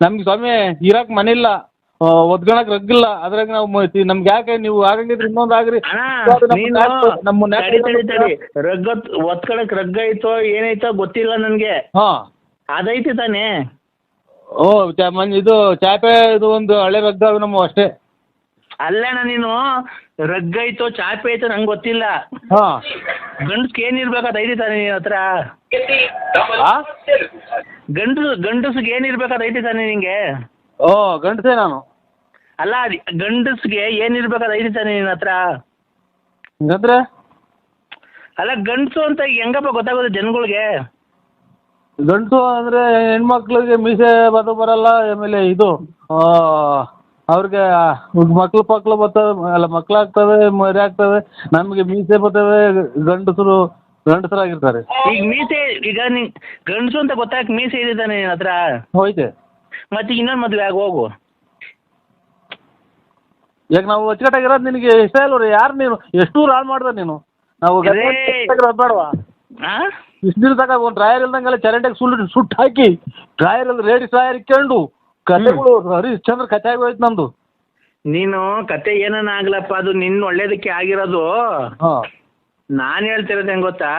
ನಮ್ಗೆ ಸ್ವಾಮಿ ಇರಾಕ್ ಮನೆ ಇಲ್ಲ, ಒದ್ಗಣಕ್ ರಗ್ಗಿಲ್ಲ. ಅದ್ರಾಗ ನಾವು ನಮ್ಗೆ ಯಾಕೆ ನೀವು ಆಗಂಗಿದ್ರೆ ಇನ್ನೊಂದು ಆಗ್ರಿ. ಒತ್ಕಳಕ್ ರಗ್ಗ ಐತೋ ಏನೈತೋ ಗೊತ್ತಿಲ್ಲ ನನ್ಗೆ. ಅದೈತಿ ತಾನೇ? ಓ ಇದು ಚಾಪೆ ಇದು ಒಂದು ಹಳೆ ರಗ್ಗ ನಮ್ಮ ಅಷ್ಟೇ. ಅಲ್ಲಣ್ಣ, ನೀನು ರಗ್ಗ ಐತೋ ಚಾಪೆ ಐತೋ ನಂಗೆ ಗೊತ್ತಿಲ್ಲ. ಗಂಡಸ್ಗೆ ಏನಿರ್ಬೇಕಾದ ಐತಿ ತಾನೆ ನಿನ್ನ ಹತ್ರ? ಗಂಡಸ್ಗೆ ಏನಿರ್ಬೇಕಾದ ಐತಿ ತಾನೆ ನಿಂಗೆ? ಓ ಗಂಡಸೇ ನಾನು. ಅಲ್ಲ, ಗಂಡಸ್ಗೆ ಏನಿರ್ಬೇಕಾದ ಐತಿ ತಾನೆ ನಿನ್ನ ಹತ್ರ? ಹಂಗಂದ್ರೆ ಅಲ್ಲ, ಗಂಡಸು ಅಂತ ಹೆಂಗಪ್ಪ ಗೊತ್ತಾಗೋದು ಜನಗಳಿಗೆ? ಗಂಡಸು ಅಂದ್ರೆ ಹೆಣ್ಮಕ್ಳಿಗೆ ಮೀಸೆ ಬರಲ್ಲ. ಆಮೇಲೆ ಇದು ಅವ್ರಿಗೆ ಮಕ್ಳು ಬರ್ತವೆ, ಅಲ್ಲ ಮಕ್ಳಾಗ್ತವೆ, ಮರಿ ಆಗ್ತವೆ. ನಮಗೆ ಮೀಸೆ ಬರ್ತವೆ. ಗಂಡಸರಾಗಿರ್ತಾರೆ. ಈಗ ಮೀಸೆ, ಈಗ ಗಂಡಸು ಅಂತ ಗೊತ್ತಾಗ ಮೀಸೆ ಇದೆ ತಾನೆ ನಿನ್ನ ಹತ್ರ? ಹೋಯ್ತೆ. ಮತ್ತೆ ಇನ್ನೊಂದು ಮದುವೆ ಆಗಿ ಹೋಗು. ಈಗ ನಾವು ಅಚ್ಚುಕಟ್ಟಾಗಿರೋದು ನಿನಗೆ ಇಷ್ಟ ಇಲ್ವ್ರಿ? ಯಾರು ನೀನು ಎಷ್ಟು ಹಾಳು ಮಾಡ್ದ ನೀನು? ನಾವು ಬೇಡವಾ? ಇಷ್ಟು ದಿನ ತಗ ಒಂದು ಡ್ರಾಯರ್ ಇಲ್ದಂಗೆಲ್ಲ ಚರಂಡಿಗೆ ಸುಟ್ಟು ಹಾಕಿ ಡ್ರಾಯರ್ ರೇಡಿ ಡ್ರಾಯರ್ ಇಕ್ಕೊಂಡು ಕತೆಗಳು ಹರಿಶ್ಚಂದ್ರ ಕತೆ ಆಗೋಯ್ತು ನಂದು. ನೀನು ಕತೆ ಏನನ್ನ ಆಗ್ಲಪ್ಪ, ಅದು ನಿನ್ನ ಒಳ್ಳೇದಕ್ಕೆ ಆಗಿರೋದು. ನಾನು ಹೇಳ್ತಿರೋದು ಹೆಂಗ್ ಗೊತ್ತಾ?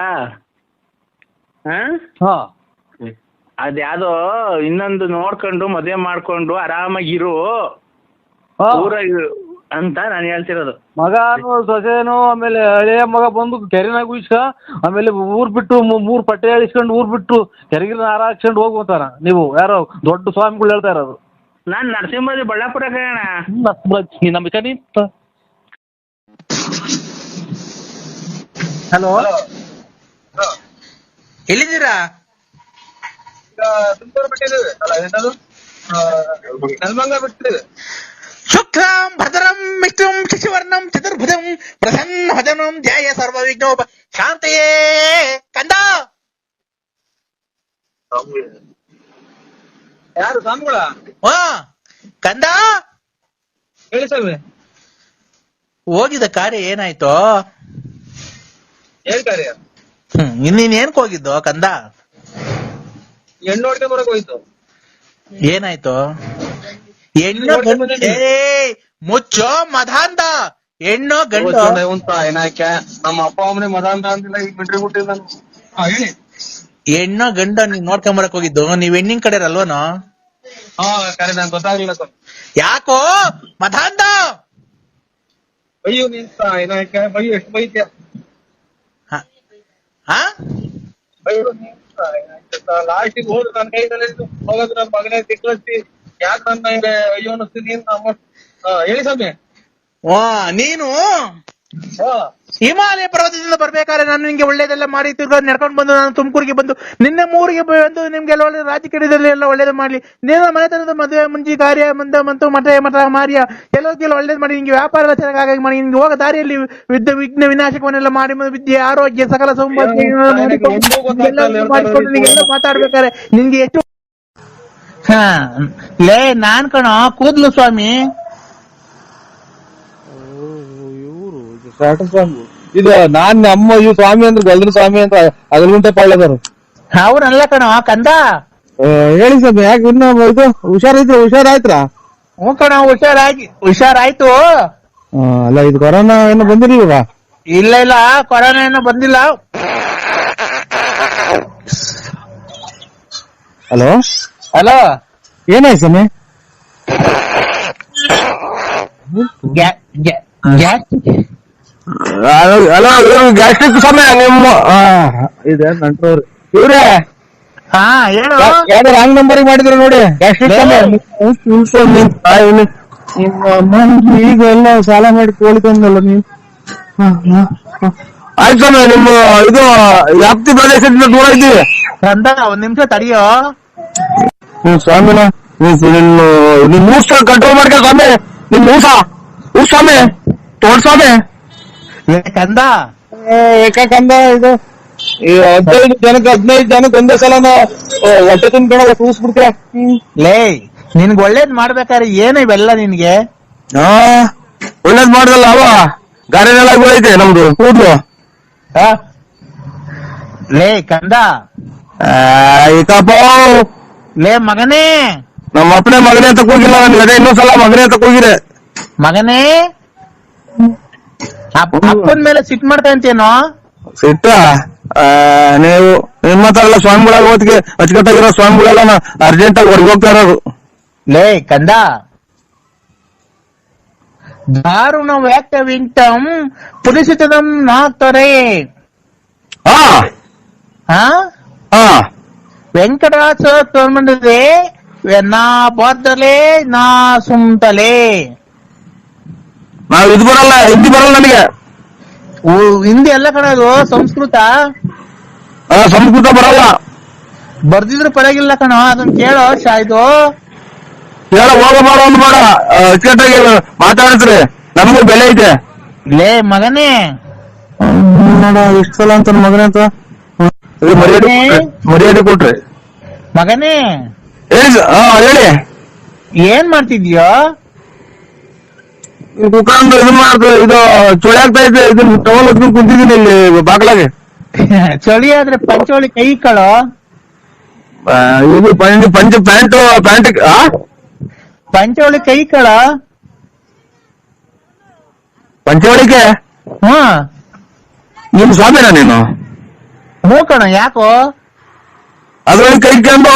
ಅದ್ಯಾವುದೋ ಇನ್ನೊಂದು ನೋಡ್ಕೊಂಡು ಮದುವೆ ಮಾಡ್ಕೊಂಡು ಆರಾಮಾಗಿರು ಊರಾಗ ಅಂತ ನಾನು ಹೇಳ್ತಿರೋದು. ಮಗನು ಸೊಸೆನು ಆಮೇಲೆ ಹಳೆಯ ಮಗ ಬಂದು ಕೆರೆನಾಗ ಉಯಿಸ್ಕ, ಆಮೇಲೆ ಊರ್ ಬಿಟ್ಟು 3 ಪಟ್ಟೆ ಹೇಳಿಸ್ಕೊಂಡು ಊರ್ ಬಿಟ್ಟು ಕೆರೆಗಿನ ಹಾರ ಹಾಕ್ಸ್ಕೊಂಡು ಹೋಗ್ಬೋತಾರ. ನೀವು ಯಾರೋ ದೊಡ್ಡ ಸ್ವಾಮಿಗಳು ಹೇಳ್ತಾ ಇರೋದು. ನಾನು ನರಸಿಂಹರಾಜ ಬಳ್ಳಾಪುರ ಕಣ. ಹಲೋ, ಎಲ್ಲಿದ್ದೀರಾ? ಶುಕ್ಲಾಂ ಭದ್ರಂ ವಿಷ್ಣುಂ ಶಶಿವರ್ಣಂ ಚತುರ್ಭುಜಂ ಪ್ರಸನ್ನವದನಂ ಧ್ಯಾಯ ಸರ್ವವಿಘ್ನೋಪ ಶಾಂತಯೇ. ಕಂದ ಯಾರು ಸ್ವಾಮಿಗಳ? ಕಂದ ಹೇಳಿ ಸ್ವಾಮಿ. ಹೋಗಿದ್ದ ಕಾರ್ಯ ಏನಾಯ್ತು? ಏನ್ ಕಾರ್ಯ? ಇನ್ನೇನ್ ಏನಕ್ಕೆ ಹೋಗಿದ್ದು ಕಂದ? ಹೆಣ್ಣು ನೋಡ್ಕೊಂಡ್ ಬರಕ್ ಹೋಯ್ತು. ಏನಾಯ್ತು? ಹೆಣ್ಣು ಮುಚ್ಚೋ ಮದಾಂತ, ಹೆಣ್ಣು ಗಂಡು ಏನಾಕೆ? ನಮ್ಮ ಅಪ್ಪ ಅಮ್ಮನೆ ಮದಾಂತ ಅಂತಿಲ್ಲ, ಈಗ ಮಿಂಟ್ರಿ ಬಿಟ್ಟಿಲ್ಲ. ಹೇಳಿ. ಹೆಣ್ಣು ಗಂಡು ನೀನ್ ನೋಡ್ಕೊಂಬರಕ್ ಹೋಗಿದ್ದು? ನೀವ್ ಹೆಣ್ಣಿನ ಕಡೆ ಅಲ್ವನೋ? ಕರೆ ನಂಗೆ ಗೊತ್ತಾಗ್ಲಿಲ್ಲ ಸರ್. ಯಾಕೋ ಮದಾಂತ? ಅಯ್ಯೋ ನಿಂತ ಏನಾಕೆ? ಬೈ ಎಷ್ಟು ಬೈತ್ಯ? ಅಯ್ಯೋ ಲಾಸ್ಟಿಗೆ ಹೋದ್ರು ನನ್ನ ಕೈದಲ್ಲಿ ಹೋಗೋದು. ನನ್ನ ಮಗನೇ ಸಿಕ್ಕಿ ಯಾಕೆ ನನ್ನ ಹಿಂಗೆ ಅಯ್ಯೋ ಅನ್ನಿಸ್ತೀನಿ ಅಂತ. ಹೇಳಿ ಸ್ವಾಮಿ. ನೀನು ಹಿಮಾಲಯ ಪರ್ವತದಿಂದ ಬರ್ಬೇಕಾದ್ರೆ ನಾನು ನಿಮ್ಗೆ ಒಳ್ಳೇದೆಲ್ಲ ಮಾಡಿ ನಡ್ಕೊಂಡು ಬಂದು ನಾನು ತುಮಕೂರಿಗೆ ಬಂದು ನಿನ್ನೆ ಮೂರಿಗೆ ಬಂದು ನಿಮ್ಗೆಲ್ಲ ಒಳ್ಳೆ ರಾಜಕೀಯದಲ್ಲಿ ಎಲ್ಲ ಒಳ್ಳೇದು ಮಾಡ್ಲಿ. ನೀನು ಮನೆತನದ ಮದುವೆ ಮುಂಚಿ ಕಾರ್ಯ ಮಂತು ಮಠ ಮಾರ್ಯ ಎಲ್ಲೋಕ್ಕೆಲ್ಲ ಒಳ್ಳೇದು ಮಾಡಿ ನಿಂಗೆ ವ್ಯಾಪಾರ ಎಲ್ಲ ಚೆನ್ನಾಗಿ ಮಾಡಿ ನಿನ್ಗೆ ಹೋಗೋ ದಾರಿಯಲ್ಲಿ ವಿಘ್ನ ವಿನಾಶಕವನ್ನೆಲ್ಲ ಮಾಡಿ ವಿದ್ಯೆ ಆರೋಗ್ಯ ಸಕಲ ಸೌಂದರ್ಯ ಮಾಡಿಕೊಂಡು ನಿಂಗೆಲ್ಲ ಮಾತಾಡ್ಬೇಕಾರೆ ನಿನ್ಗೆ ಎಷ್ಟು ಲೇ ನಾನ್ ಕಣ ಕೂದ್ಲು ಸ್ವಾಮಿ. ಇದು ನಾನ್ ನಮ್ಮ ಈ ಸ್ವಾಮಿ ಅಂದ್ರೆ ಗಲ್ದ್ರ ಸ್ವಾಮಿ ಅಂತ ಅಗಲ್ಗುಂಟೆ ಪಾಳ್ಯದವ್ರು. ಅವ್ರಲ್ಲ ಕಣೋ ಕಂದ. ಹೇಳಿ ಸ್ವಾಮಿ, ಯಾಕೆ ಇನ್ನು ಇದು ಹುಷಾರಾಯ್ತ್ರಾ? ಹ್ಞೂ ಕಣೋ, ಹುಷಾರಾಯ್ತು. ಅಲ್ಲ ಇದು ಕೊರೋನಾ ಏನೋ ಬಂದಿರ್ಲಿಲ್ವಾ? ಇಲ್ಲ ಕೊರೋನಾ ಏನೋ ಬಂದಿಲ್ಲ. ಹಲೋ ಹಲೋ, ಏನಾಯ್ತು ಸ್ವಾಮಿ? ಗ್ಯಾಸ್ಟ್ರಿಕ್ ಸ್ವಾಮಿ ನಿಮ್ಮ ಇದೆ ನಂಟ್ರವ್ರು ಇವ್ರೆ. ಹಾ ಹೇಳು. ಯಾವ್ದು ರಾಂಗ್ ನಂಬರಿಗೆ ಮಾಡಿದ್ರು ನೋಡಿ. ಗ್ಯಾಸ್ಟ್ರಿಕ್ ಈಗ ಎಲ್ಲ ಸಾಲ ಮಾಡಿ ಕೋಳಿ ತಂದಲ್ಲ ನೀವು. ಆಯ್ತು ಸ್ವಾಮಿ, ನಿಮ್ಮ ಇದು ವ್ಯಾಪ್ತಿ ಪ್ರದೇಶದಿಂದ ದೂರ ಇದ್ದೀವಿ. ಕಂದ ಒಂದ್ ನಿಮಿಷ ತಡಿಯೋ. ಸ್ವಾಮಿನ ನಿಮ್ ಮೂಸ ಕಂಟ್ರೋಲ್ ಮಾಡ್ಕ ಸ್ವಾಮಿ. ನಿಮ್ ಮೂಸ ಸ್ವಾಮಿ ತೋಡ್ ಸ್ವಾಮಿ. ಕಂದ ಏಕಂದ ಇದು 15 ಜನಕ್ಕೆ ಒಂದೇ ಸಲನ ಹೊಟ್ಟೆ ತುಂಬ್ಕೊಂಡ ಕೂಸ್ಬಿಡ್ತೀರ. ಲೇ, ನಿನ್ಗ್ ಒಳ್ಳೇದ್ ಮಾಡ್ಬೇಕಾದ್ರೆ ಏನು ಇವೆಲ್ಲ ನಿನ್ಗೆ? ಒಳ್ಳೇದ್ ಮಾಡ್ದಲ್ಲ ಅವ ಗಾರೆನೆಲ್ಲ ಐತೆ ನಮ್ದು ಕೂಡ್ಲು. ಲೇ ಕಂದ, ಈಕಪ್ಪ ಲೇ ಮಗನೇ, ನಮ್ಮ ಅಪ್ಪನೇ ಮಗನೇ ಅಂತ ಕೂಗಿಲ್ಲ ನನ್ಗೆ. ಅದೇ ಇನ್ನೊಂದ್ಸಲ ಮಗನೇ ಅಂತ ಕೂಗಿರೆ. ಮಗನೇ, ಅಪ್ಪನ ಮೇಲೆ ಸಿಟ್ ಮಾಡ್ತಾ ಅಂತೇನೋ? ಸಿಟ್ಟ ನೀವು ನಿಮ್ಮ ಹತ್ರ ಎಲ್ಲ ಸ್ವಾಮಿಗಳ ಹೊತ್ತಿಗೆ ಅಚ್ಚುಕಟ್ಟಾಗಿರೋ ಸ್ವಾಮಿಗಳೆಲ್ಲ ಅರ್ಜೆಂಟ್ ಆಗಿ ಹೊರಗೆ ಹೋಗ್ತಾ ಇರೋದು. ಲೇ ಕಂದ, ದಾರುಣ ವ್ಯಾಕ್ಯವಿಂಟಂ ಪುಲಿಸಿತದಂ ನಾಕ್ತರೆ. ವೆಂಕಟರಾಜ ತೋರ್ಮಂಡಿದೆ ನಾ ಬಾದ್ದಲೆ ನಾ ಸುಮ್ತಲೆ. ನಾವ್ ಇದು ಬರಲ್ಲ, ಹಿಂದಿ ಬರಲ್ಲ ನನಗೆ. ಹಿಂದಿ ಎಲ್ಲ ಕಣದು, ಸಂಸ್ಕೃತ. ಸಂಸ್ಕೃತ ಬರಲ್ಲ. ಬರ್ದಿದ್ರು ಪರವಾಗಿಲ್ಲ ಕಣೋ, ಅದನ್ನ ಕೇಳೋ. ಇದು ಹೇಳ ಹೋಗ ಮಾಡೋ ಒಂದು ಮಾಡ ಅಚ್ಚುಕಟ್ಟಾಗಿ ಮಾತಾಡಿದ್ರಿ, ನಮಗೂ ಬೆಲೆ ಐತೆ. ಲೇ ಮಗನೇ, ನೋಡ ಇಷ್ಟು ಸಲ ಅಂತ ಮಗನೇ ಅಂತ ಮರ್ಯಾದೆ ಕೊಟ್ರಿ. ಮಗನೇ ಹೇಳಿ, ಏನ್ ಮಾಡ್ತಿದ್ಯೋ? ಕುತ್ಕೊಂಡು ಇದು ಮಾಡ್ತು, ಇದು ಚಳಿ ಆಗ್ತಾ ಇದೆ. ಇದನ್ನ ಟವಲ್ ಹೊತ್ಕೊಂಡು ಕುಂತಿದ್ದೀನಿ ಇಲ್ಲಿ ಬಾಗ್ಲಾಗೆ. ಚಳಿ ಆದ್ರೆ ಪಂಚೋಳಿ ಕೈ ಕಳೋ. ಇದು ಪ್ಯಾಂಟ್ ಪಂಚೋಳಿ ಕೈ ಕಳ. ಪಂಚವಳಿಕೆ ನಿಮ್ ಸ್ವಾಮಿನ ನೀನು? ಹ್ಞೂ ಕಣ, ಯಾಕೋ? ಅದ್ರೊಳಗೆ ಕೈಕೊಂಡು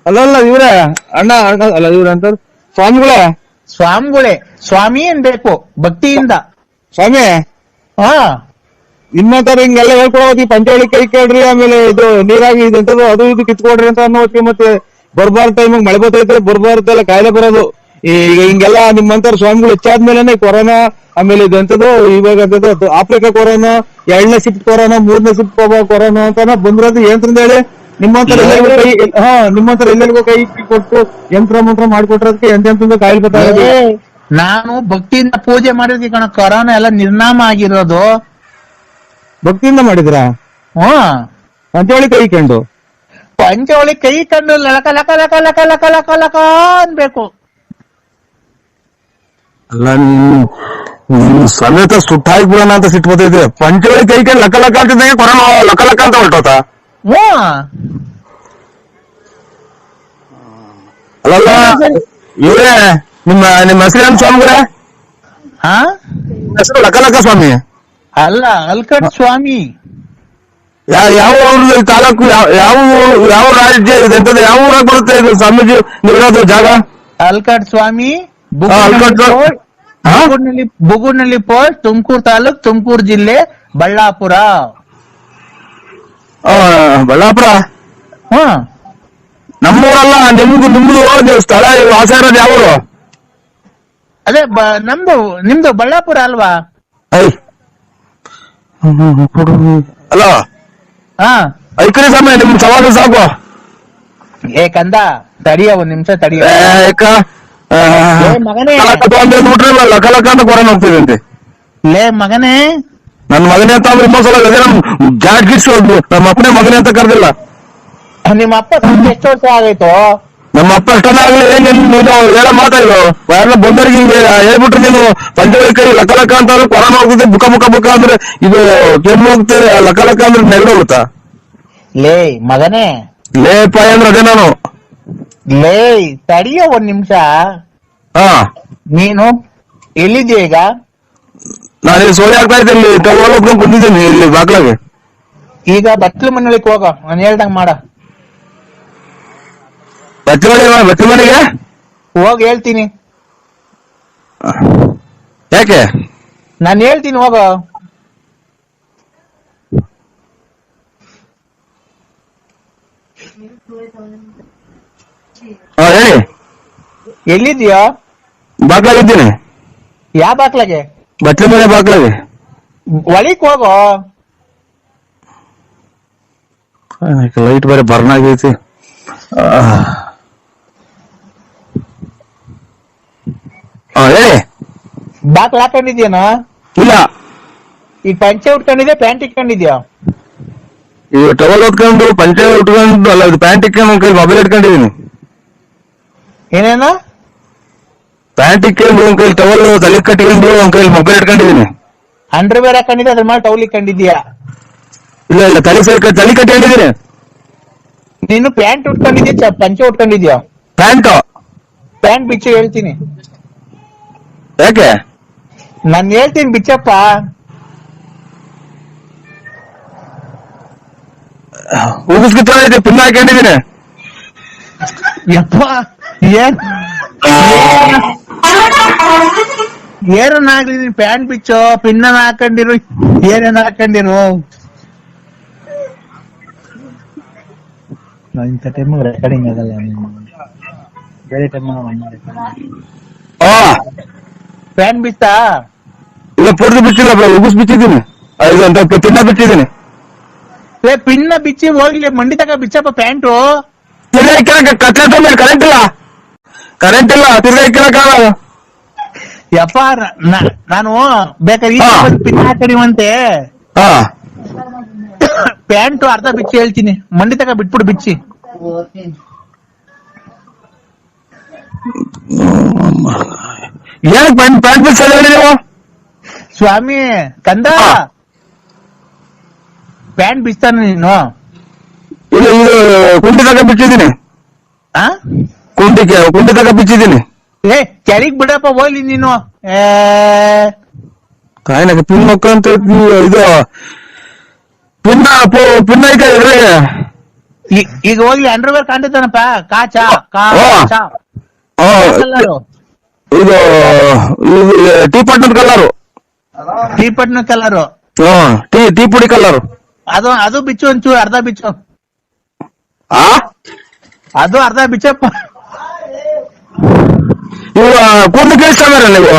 ಅಲ್ಲಲ್ಲ ಇವ್ರೆ ಅಣ್ಣ ಅಲ್ಲ ಇವ್ರ ಅಂತ ಸ್ವಾಮಿಗಳೇ. ಸ್ವಾಮಿ ಅನ್ಬೇಕು ಭಕ್ತಿಯಿಂದ. ಸ್ವಾಮಿ ನಿಮ್ಮ ತರ ಹಿಂಗೆಲ್ಲ ಹೇಳ್ಕೊಡೋದು, ಪಂಚವಳಿ ಕೈ ಕೇಳ್ರಿ, ಆಮೇಲೆ ಇದು ನೀರಾಗಿ ಇದಂತದ್ದು ಅದು ಇದು ಕಿತ್ಕೊಡ್ರಿ ಅಂತ ಅನ್ನೋದಕ್ಕೆ, ಮತ್ತೆ ಬರ್ಬಾರ್ದು ಟೈಮಿಗೆ ಮಳೆ ಬರ್ತೈತೆ, ಬರ್ಬಾರ್ದೆಲ್ಲ ಕಾಯಿಲೆ ಬರೋದು. ಈಗ ಹಿಂಗೆಲ್ಲ ನಿಮ್ಮಂತರ ಸ್ವಾಮಿಗಳು ಹೆಚ್ಚಾದ್ಮೇಲೆ ಕೊರೋನಾ, ಆಮೇಲೆ ಇದಂತದ್ದು ಇವಾಗ ಆಫ್ರಿಕಾ ಕೊರೋನಾ, 2ನೇ ಶಿಫ್ಟ್ ಕೊರೋನಾ, 3ನೇ ಶಿಫ್ಟ್ ಕೊರೋನಾ ಅಂತ ಬಂದಿರೋದು ಏನ್ರಿಂದ ಹೇಳಿ? ನಿಮ್ಮಂತರ ಎಲ್ಲರಿಗೂ ಕೈ ಕೊಟ್ಟು ಯಂತ್ರ ಮಂತ್ರ ಮಾಡ್ಕೊಟ್ರದಕ್ಕೆ ಎಂತೆಂತ ಕಾಯಿಲೆ ಬರ್ತಾರೆ. ನಾನು ಭಕ್ತಿಯಿಂದ ಪೂಜೆ ಮಾಡಿದ್ವಿ ಕಣ, ಕೊರೋನಾ ಎಲ್ಲ ನಿರ್ನಾಮ ಆಗಿರೋದು. ಭಕ್ತಿಯಿಂದ ಮಾಡಿದ್ರ? ಪಂಚವಳಿ ಕೈ ಕಂಡು ಲಕ ಲಕ ಲಕ ಲಕ ಲಕ ಲಕ ಲಕ ಅನ್ಬೇಕು. ಅಲ್ಲ ನೀನು ಸಮೇತ ಸುಟ್ಟಾಕ್ಬಿಡೋಣ ಅಂತ ಸಿಟ್ಟು ಬರ್ತೈತೆ. ಪಂಚವಳಿ ಕೈ ಕಂಡು ಲಕ ಲಕ ಅಂತಿದ್ದಂಗೆ ಕೊರೋನಾ ಲಕ ಲಕ ಅಂತ ಹೊರಟೋತ. ಅಲ್ಲಲ್ಲ ಇವ್ರೆ, ನಿಮ್ಮ ಹೆಸರೇನು ಸ್ವಾಮಿಗಳೇ? ಹೆಸರು ಲಕ ಲಕ ಸ್ವಾಮಿ ಅಲ್ಲ, ಅಲ್ಕಟ್ ಸ್ವಾಮಿ. ಯಾವ ತಾಲೂಕು, ಯಾವ ರಾಜ್ಯ ಇದೆ? ಯಾವ ಊರಾಗ ಬರುತ್ತೆ ಇದು ಸ್ವಾಮೀಜಿ ಇರೋದು ಜಾಗ? ಅಲ್ಕಟ್ ಸ್ವಾಮಿ, ಬುಗುಡ್ನಳ್ಳಿ ಪೋಸ್ಟ್, ತುಮಕೂರು ತಾಲೂಕ್, ತುಮಕೂರು ಜಿಲ್ಲೆ, ಬಳ್ಳಾಪುರ. ಬಳ್ಳಾಪುರ ನಮ್ಮೂರಲ್ಲ, ನಿಮ್ದು ಸ್ಥಳ ವಾಸ ಇರೋದು ಯಾವ ಊರು? ಅದೇ ನಿಮ್ದು ಬಳ್ಳಾಪುರ ಅಲ್ವಾ? ಅಲ್ಲ ಐಕರಿ ಸಮಯ ನಿಮ್ ಸವಾಲು ಸಾಕು. ಕಂದ ತಡಿಯ, ಒಂದ್ ನಿಮಿಷ ತಡಿಯ ಮಗನೇ. ಲಕ ಲಕ ಅಂತ ಕೊರೋನಾ ಹೋಗ್ತಿದೆ ಅಂತೆ. ಲೇ ಮಗನೇ, ನನ್ ಮಗನೇ ಅಂತ ಅಂದ್ರೆ ಇನ್ನೊಂದ್ಸಲ ಗ್ಯಾಟ್ ಗಿಟ್ಸ್ ನಮ್ಮ ಅಪ್ಪನೇ ಮಗನೇ ಅಂತ ಕರೆದಿಲ್ಲ. ನಿಮ್ಮ ಅಪ್ಪ ಎಷ್ಟು ವರ್ಷ ಆಗೈತು? ನಮ್ಮ ಅಪ್ಪ ಅಷ್ಟೊಂದಾಗಲಿ ನೀನು ಹೇಳ ಮಾತಾಡು ಯಾರನ್ನ ಬಂದವ್ರಿಗೆ ಹಿಂಗೆ ಹೇಳ್ಬಿಟ್ರೆ ನೀನು ಪಂಚವಳಿ ಕೈ ಲಕ್ಕ ಲಕ್ಕ ಅಂತಂದ್ರೆ ಕೊರೋನಾ ಹೋಗ್ತದೆ ಬುಕ್ಕ ಅಂದ್ರೆ ಇದು ಕೆಮ್ಮು ಹೋಗ್ತದೆ ಲಕ್ಕ ಲಕ್ಕ ಅಂದ್ರೆ ನೆಗಡಿ ಹೋಗುತ್ತಾ? ಲೇ ಮಗನೇ, ಲೇ ಪಾಯ ಅಂದ್ರೆ ಅದೇ ನಾನು. ಲೇ ತಡಿಯೋ ಒಂದ್ ನಿಮಿಷ. ಹಾ, ನೀನು ಎಲ್ಲಿದ್ಯಾ ಈಗ? ನಾನು ಸೋಳಿ ಆಗ್ತಾ ಇದ್ದೀನಿ, ತಗೊಂಡು ಬಂದಿದ್ದೀನಿ ಇಲ್ಲಿ ಬಾಗ್ಲಾಗೆ. ಈಗ ಬಟ್ಲು ಮನೆಯೊಳಗೆ ಹೋಗೋ, ನಾನು ಹೇಳ್ದಂಗ್ ಮಾಡ. ಬಚ್ಚಿ ಮನೆಗೆ ಹೋಗ್ ಹೇಳ್ತೀನಿ. ಯಾಕೆ? ನಾನು ಹೇಳ್ತೀನಿ ಹೋಗೋ. ಹಾ ಹೇಳಿ. ಎಲ್ಲಿದ್ಯೋ? ಬಾಗ್ಲಾಗಿದ್ದೀನಿ. ಯಾವ ಬಾಕ್ಲಾಗೆ? ಬಚ್ಚಲ ಮನೆ ಬಾಗ್ಲಾಗೆ. ಒಳಿಕ್ ಹೋಗೋ. ಲೈಟ್ ಬೇರೆ ಬರ್ನ್ ಆಗೈತಿ. ಹೇಳಿ. ಬಾಕ್ಲ ಹಾಕೊಂಡಿದ್ಯಾನ? ಇಲ್ಲ, ಈಗ ಪಂಚೆ ಉಟ್ಕೊಂಡಿದ್ಯಾ ಪ್ಯಾಂಟ್ ಇಟ್ಕೊಂಡಿದ್ಯಾ? ಈಗ ಟವಲ್ ಹೊತ್ಕೊಂಡು ಪಂಚೆ ಉಟ್ಕೊಂಡು ಅಲ್ಲ, ಇದು ಪ್ಯಾಂಟ್ ಇಟ್ಕೊಂಡು ಒಂದ್ ಕೈ ಮೊಬೈಲ್ ಇಟ್ಕೊಂಡಿದೀನಿ. ಏನೇನು? ಪ್ಯಾಂಟ್ ಇಟ್ಕೊಂಡು ಒಂದ್ ಕೈ ಟವಲ್ ತಲೆ ಕಟ್ಕೊಂಡು ಒಂದ್ ಕೈ ಮೊಬೈಲ್ ಇಟ್ಕೊಂಡಿದೀನಿ. ಅಂಡರ್ವೇರ್ ಹಾಕೊಂಡಿದ್ಯಾ ಅದ್ರ ಮೇಲೆ ಟೌಲ್ ಇಟ್ಕೊಂಡಿದ್ಯಾ? ಇಲ್ಲ ತಲೆ ಕಟ್ಕೊಂಡಿದೀನಿ. ನೀನು ಪ್ಯಾಂಟ್ ಉಟ್ಕೊಂಡಿದ್ಯಾ ಪಂಚೆ ಉಟ್ಕೊಂಡಿದ್ಯಾ? ಪ್ಯಾಂಟ್ ಬಿಚ್ಚು ಹೇಳ್ತೀನಿ. ಯಾಕೆ? ನಾನು ಹೇಳ್ತೀನಿ ಬಿಚ್ಚಪ್ಪ. ಉಗಿಸ್ಕಿತ್ತು ಪಿನ್ನ ಹಾಕೊಂಡಿದೀನಿ. ಯಪ್ಪ ಏನನ್ನ ಆಗ್ಲಿ, ನೀನ್ ಪ್ಯಾಂಟ್ ಬಿಚ್ಚೋ, ಪಿನ್ನ ಹಾಕೊಂಡಿರು, ಏನೇನ್ ಹಾಕೊಂಡಿರು. ಇಂಥ ಟೈಮ್ ರೆಕಾರ್ಡಿಂಗ್ ಆಗಲ್ಲ, ಬೇರೆ ಟೈಮ್ ಪ್ಯಾಂಟ್ ಬಿಚ್ಚಾ? ಇಲ್ಲ ಪೂರ್ತಿ ಬಿಚ್ಚಿಲ್ಲ, ಉಗಿಸ್ ಬಿಚ್ಚಿದ್ದೀನಿ. ಪಿನ್ನ ಬಿಚ್ಚಿದ್ದೀನಿ. ಪಿನ್ನ ಬಿಚ್ಚಿ ಹೋಗ್ಲಿ, ಮಂಡಿ ತಗ ಬಿಚ್ಚಪ್ಪ ಪ್ಯಾಂಟು. ಕರೆಂಟ್ ಇಲ್ಲ ತಿರ್ಗಾಕಲ್ಲ. ಯಪ್ಪ ನಾನು ಬೇಕಾದ್ರೆ ಪಿನ್ನ ಹಾಕಡಿವಂತೆ. ಪ್ಯಾಂಟು ಅರ್ಧ ಬಿಚ್ಚಿ ಹೇಳ್ತೀನಿ, ಮಂಡಿ ತಗ ಬಿಟ್ಬಿಟ್ಟು ಬಿಚ್ಚಿ. ಏನಕ್ಕೆ ಪ್ಯಾಂಟ್ ಬಿಚ್ಚ ನೀವು? ಸ್ವಾಮಿ ಕಂದ, ಪ್ಯಾಂಟ್ ಬಿಚ್ತಾನ ನೀನು? ಇದು ಕುಂಟಿ ತಗ ಬಿಚ್ಚಿದ್ದೀನಿ. ಕುಂಟಿ ತಗ ಬಿಚ್ಚಿದ್ದೀನಿ. ಏ ಕೆಳಗ್ ಬಿಡಪ್ಪ ಹೋಗ್ಲಿ ನೀನು. ಕಾಯಿನಾಗ ಪಿನ್ ಮಕ್ಕಳಂತ ಇದು ಪಿನ್ನ ಐತೆ. ಈಗ ಹೋಗ್ಲಿ, ಅಂಡರ್ವೇರ್ ಕಾಣ್ತಾನಪ್ಪ. ಕಾಚಾ ಇದು ಟೀ ಪಟ್ನದ ಕಲರು. ಟೀ ಪಟ್ನ ಕಲರು. ಟೀ ಪುಡಿ ಕಲರು. ಅದು ಬಿಚ್ಚು ಒಂಚೂರು, ಅರ್ಧ ಬಿಚ್ಚು. ಅದು ಅರ್ಧ ಬಿಚ್ಚಪ್ಪ. ಇವಾಗ ಕೂದಲು ಕೇಳಿಸ್ತಾರ ನೀವು?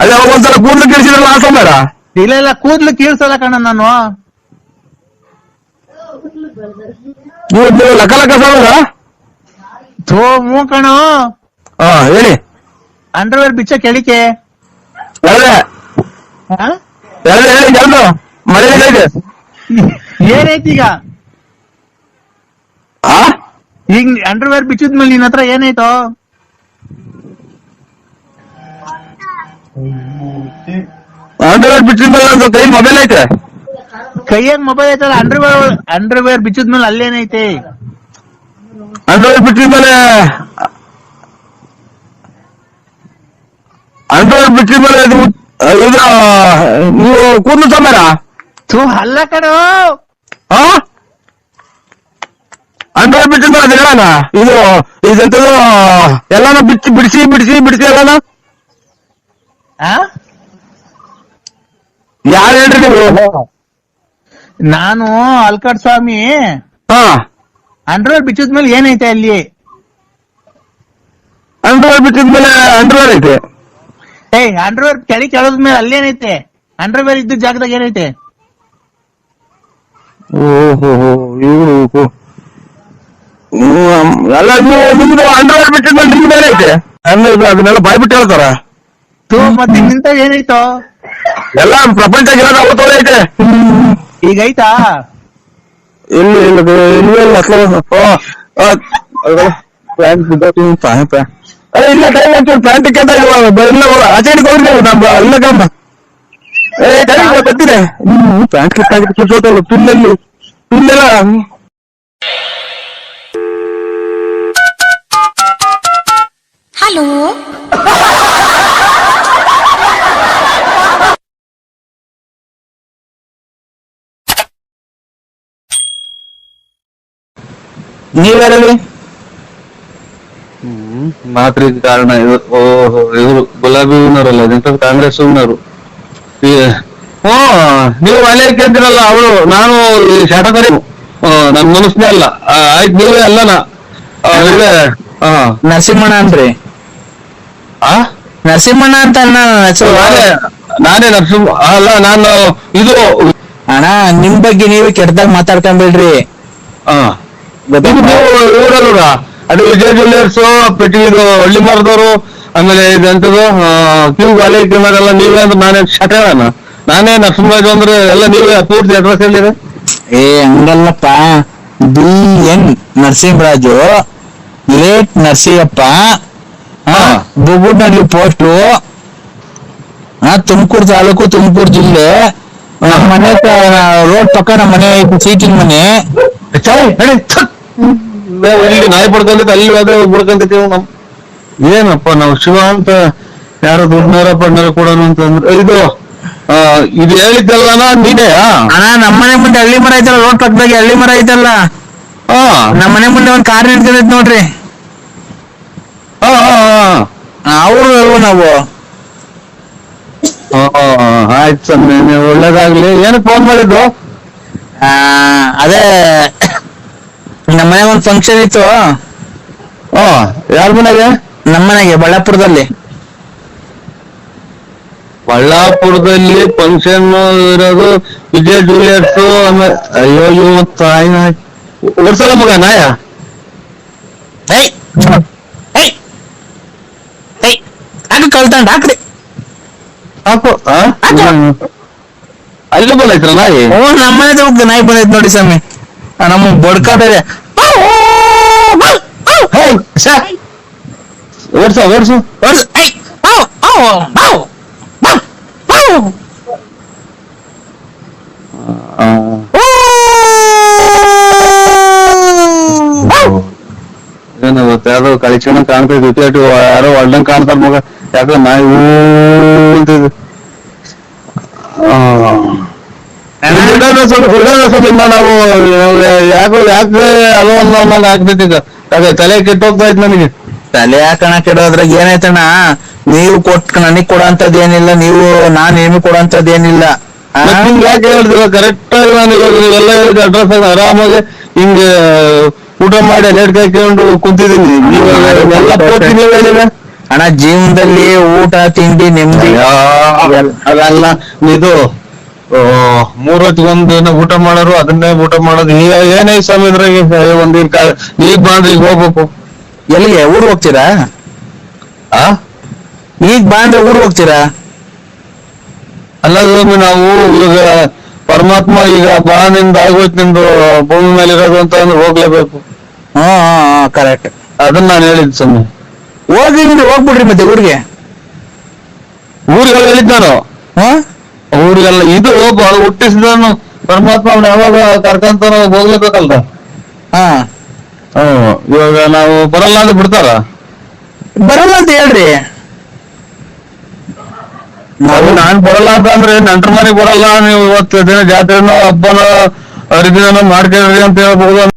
ಅಲ್ಲ ಒಂದ್ಸಲ ಕೂದಲು ಕೇಳಿಸಿದ್ರಲ್ಲ ಆ ಸಮಯ? ಇಲ್ಲ ಕೂದ್ಲು ಕೀಳ್ಸಲ್ಲ ಕಣ ನಾನು. ಲಕ್ಕ ಲಕ್ಕ ಸಮಯ? ಮೂ ಕಣು. ಹೇಳಿ. ಅಂಡರ್ವೇರ್ ಬಿಚ್ಚ ಕೆಳಿಕೆ. ಎರಡು ಮಳೆ ಇದೆ. ಏನೈತಿ ಈಗ? ಈಗ ಅಂಡರ್ವೇರ್ ಬಿಚ್ಚಿದ್ಮೇಲೆ ನಿನ್ ಹತ್ರ ಏನಾಯ್ತು? ಅಂಡರ್ವೇರ್ ಬಿಚ್ಚಿದ್ಮೇಲೆ ಕೈ ಮೊಬೈಲ್ ಐತೆ. ಕೈಯಾಗ ಮೊಬೈಲ್ ಐತಲ್ಲ. ಅಂಡರ್ವೇರ್ ಬಿಚ್ಚಿದ್ಮೇಲೆ ಅಲ್ಲೇನೈತೆ? ಅಂಡರ್ವೇರ್ ಬಿಚ್ಚಿದ್ಮೇಲೆ ಇದು ನೀವು ಕೂದಲು ಸಮಯ? ಅಲ್ಲ ಕಣೋ, ಅಂಡರ್ವೇರ್ ಬಿಚ್ಚಿದ್ಮೇಲೆ ಅದು ಹೇಳೋಣ. ಇದಂತದ್ದು ಎಲ್ಲಾನು ಬಿಡಿಸಿ ಎಲ್ಲಾನ. ಯಾರು ಹೇಳ್ರಿ ನೀವು? ನಾನು ಅಲ್ಕಡ್ ಸ್ವಾಮಿ. ಅಂಡರ್ವೇರ್ ಬಿಚ್ಚಿದ್ಮೇಲೆ ಏನೈತೆ ಅಲ್ಲಿ? ಅಂಡರ್ವೇರ್ ಬಿಚ್ಚಿದ್ಮೇಲೆ ಅಂಡರ್ವೇರ್ ಐತೆ. ಅಂಡರ್ವೇರ್ ಕೆಳದ್ಮೇಲೆ ಅಲ್ಲೇನೈತೆ? ಅಂಡರ್ವೇರ್ ಇದ್ದ ಜಾಗದಾಗ ಏನೈತೆ? ಎಲ್ಲ ನಿಮ್ದು ಅಂಡರ್ವೇರ್ ಬಿಚ್ಚಿದ್ಮೇಲೆ ನಿಮ್ದು ಏನೈತೆ? ಅದನ್ನೆಲ್ಲ ಬಾಯ್ಬಿಟ್ಟು ಹೇಳ್ತಾರ. ಮತ್ತೆ ನಿಂತ ಏನಾಯ್ತು? ಎಲ್ಲ ಪ್ರಪಂಚ ಐತೆ. ಈಗ ಐತಾ? ಇಲ್ಲಿ ಇಲ್ಲ ಪ್ಯಾಂಟ್ ಆಚೆಗೆ ಹೋಗ್ರಿ ಇಲ್ಲ ಕಮ್ಮ ಬರ್ತೀನಿ ಪ್ಯಾಂಟ್ ಕಿತ್ತಾಗಿತ್ತು ಪಿನ್ನಲ್ಲಿ ಪಿನ್ನೆಲ್ಲ ಹಲೋ ನೀವ್ಯಾರಲ್ಲಿ ಮಾತ್ರಿ ಕಾರಣ ಇವರು ಗುಲಾಬಿ ಹೂವಿನವರಲ್ಲ ಇದೆಂತ ಕಾಂಗ್ರೆಸ್ ಹೂವಿನವರು ನೀವು ಅಲೇಕ್ಕೆ ಅಂತೀರಲ್ಲ ಅವಳು ನಾನು ಶಾಟಕರಿ ನನ್ ಮನಸ್ಸೇ ಅಲ್ಲ ಆಯ್ತು ನೀವೇ ಅಲ್ಲನ ನರಸಿಂಹಣ್ಣ ಅಂದ್ರಿ ನರಸಿಂಹಣ್ಣ ಅಂತ ನಾನೇ ನರಸಿಂಹ ಅಲ್ಲ ನಾನು ಇದು ಅಣ್ಣ ನಿಮ್ ಬಗ್ಗೆ ನೀವೇ ಕೆಟ್ಟದಾಗ ಮಾತಾಡ್ಕೊಂಡ್ಬಿಡ್ರಿ ಊರಲ್ಲ ಅದು ವಿಜಯ ಜ್ಯುವೆಲ್ಲರ್ಸ್ ಪೆಟ್ಟಿ ಇದು ಹಳ್ಳಿ ಮರದವರು ಆಮೇಲೆ ಇದಂತದ್ದು ಕ್ಯೂ ಗಾಲಿ ಕಿನ್ನರೆಲ್ಲ ನೀವೇ ಅಂದ್ರೆ ನಾನೇ ಶಟೇನ ನಾನೇ ನರಸಿಂಹರಾಜು ಅಂದ್ರೆ ಎಲ್ಲ ನೀವೇ ಪೂರ್ತಿ ಅಡ್ರೆಸ್ ಹೇಳಿರಿ ಹಂಗಲ್ಲಪ್ಪ BN ನರಸಿಂಹರಾಜು ಲೇಟ್ ನರಸಿಂಹಪ್ಪ ಬುಗುಡ್ನಲ್ಲಿ ಪೋಸ್ಟು ತುಮಕೂರು ತಾಲೂಕು ತುಮಕೂರು ಜಿಲ್ಲೆ ನಮ್ಮ ಮನೆ ರೋಡ್ ಪಕ್ಕ ನಮ್ಮ ಮನೆ ಸೀಟಿನ ಮನೆ ಇಲ್ಲಿ ನಾಯಿ ಪಡ್ಕೊಂಡೈತೆ ಅಲ್ಲಿ ಅದೇ ಬಿಡ್ಕೊಂತೀವಿ ನಮ್ ಏನಪ್ಪ ನಾವು ಶಿವ ಅಂತ ಯಾರೋ ದುಡ್ಡನವರ ಪಡ್ನವರ ಕೊಡೋಣ ಅಂತಂದ್ರೆ ಇದು ಹೇಳಿದ್ದಲ್ಲ ನೀನೇ ಅಣ್ಣ ನಮ್ಮನೆ ಮುಂದೆ ಹಳ್ಳಿ ಮರ ಐತಲ್ಲ ರೋಡ್ ಪಕ್ಕದಾಗೆ ಹಳ್ಳಿ ಮರ ಐತಲ್ಲ ನಮ್ಮನೆ ಮುಂದೆ ಒಂದ್ ಕಾರ್ ನಿಂತ್ಕೊಂಡೈತೆ ನೋಡ್ರಿ ಅವ್ರು ನಾವು ಆಯ್ತು ಸ್ವಾಮಿ ಒಳ್ಳೇದಾಗ್ಲಿ ಏನಕ್ಕೆ ಫೋನ್ ಮಾಡಿದ್ದು ಅದೇ ನಮ್ಮನೆ ಒಂದ್ ಫಂಕ್ಷನ್ ಇತ್ತು ಯಾರ ಮನೆಗೆ ನಮ್ಮನೆಗೆ ಬಳ್ಳಾಪುರದಲ್ಲಿ ಫಂಕ್ಷನ್ ಇರೋದು ವಿಜಯ್ ಜ್ಯುವೆಲ್ಲರ್ಸ್ ಆಮೇಲೆ ಅಯ್ಯೋ ತಾಯಿ ವರ್ಷಲ್ಲ ಮಗ ನಾಯ ಕಳ್ತಂಡ್ ಹಾಕ್ರಿ ಹಾಕು ಅಲ್ಲಿ ಬಂದೈತ್ರ ನಾಯಿ ನಮ್ಮನೆ ನಾಯಿ ಬಂದೈತ್ ನೋಡಿ ಸ್ವಾಮಿ ನಮ್ಮ ಬಡ್ಕಾದ್ರೆ ಓಡ್ಸು ಏನಾಗುತ್ತೆ ಯಾವ್ದೋ ಕಳಿಕ್ಷಣ ಕಾಣ್ತೈತಿ ಯಾರೋ ಒಳ್ದಂಗ್ ಕಾಣ್ತಾರ ಮಗ ಯಾಕಂದ್ರೆ ನಾಯಿ ಅಂತಿದ್ವಿ ನಾವು ಯಾಕೆ ಅದು ಒಂದು ಆಗ್ತೈತಿ ಈಗ ಅದೇ ತಲೆ ಕೆಟ್ಟೋಗ್ತಾ ಇತ್ತು ನನಗೆ ತಲೆ ಹಾಕಣ ಕೆಡೋದ್ರಾಗ ಏನಾಯ್ತಣ್ಣ ನೀವು ನನಗ್ ಕೊಡೋಂಥದ್ದು ಏನಿಲ್ಲ ನಾನ್ ನಿಮಗೆ ಕೊಡೋಂಥದ್ದು ಏನಿಲ್ಲ ಯಾಕೆ ಹೇಳಿದ್ರ ಕರೆಕ್ಟ್ ಆಗಿ ನಾನು ಎಲ್ಲ ಅಡ್ರೆಸ್ ಆರಾಮಾಗಿ ಹಿಂಗೆ ಊಟ ಮಾಡಿ ಲೇಟ್ ಕಾಯ್ಕೊಂಡು ಕುಂತಿದ್ದೀನಿ ಅಣ್ಣ ಜೀವನದಲ್ಲಿ ಊಟ ತಿಂಡಿ ನೆಮ್ಮದಿ ಅದೆಲ್ಲ ಇದು 3 ಹೊತ್ತಿಗೊಂದು ಊಟ ಮಾಡೋರು ಅದನ್ನೇ ಊಟ ಮಾಡೋದು ಏನೇ ಸ್ವಾಮಿ ಇದ್ರಾಗೆ ಒಂದ್ ಈಗ ಬಂದ್ರೆ ಈಗ ಹೋಗ್ಬೇಕು ಎಲ್ಲಿಗೆ ಊರ್ ಹೋಗ್ತೀರಾ ಈಗ ಬಂದ್ರೆ ಊರ್ ಹೋಗ್ತೀರಾ ಅಲ್ಲ ಸ್ವಾಮಿ ನಾವು ಈಗ ಪರಮಾತ್ಮ ಈಗ ಬಾನಿಂದ ಆಗೋಯ್ತು ನಿಂದು ಭೂಮಿ ಮೇಲೆ ಇರೋದು ಅಂತ ಅಂದ್ರೆ ಹೋಗ್ಲೇಬೇಕು ಕರೆಕ್ಟ್ ಅದನ್ನ ನಾನು ಹೇಳಿದ್ ಸ್ವಾಮಿ ಹೋಗ್ಬಿಡ್ರಿ ಮತ್ತೆ ಊರಿಗೆ ಹೇಳಿದ್ ನಾನು ಊರಿಗೆಲ್ಲ ಇದು ಹುಟ್ಟಿಸಿದನು ಪರಮಾತ್ಮ ಯಾವಾಗ ಕರ್ಕಂತ ಹೋಗ್ಲೇಬೇಕಲ್ರ ಇವಾಗ ನಾವು ಬರಲ್ಲ ಅಂತ ಬಿಡ್ತಾರ ಬರಲ್ಲ ಅಂತ ಹೇಳ್ರಿ ನಾನ್ ಬರಲ್ಲ ಅಂತ ಅಂದ್ರೆ ನಂಟ್ರ ಮನೆಗೆ ಬರಲ್ಲ ನೀವು ಇವತ್ತು ದಿನ ಜಾತ್ರೆನೋ ಹಬ್ಬನೋ ಹರಿದಿನೋ ಮಾಡ್ಕೊಳ್ರಿ ಅಂತ ಹೇಳ್ಬಹುದು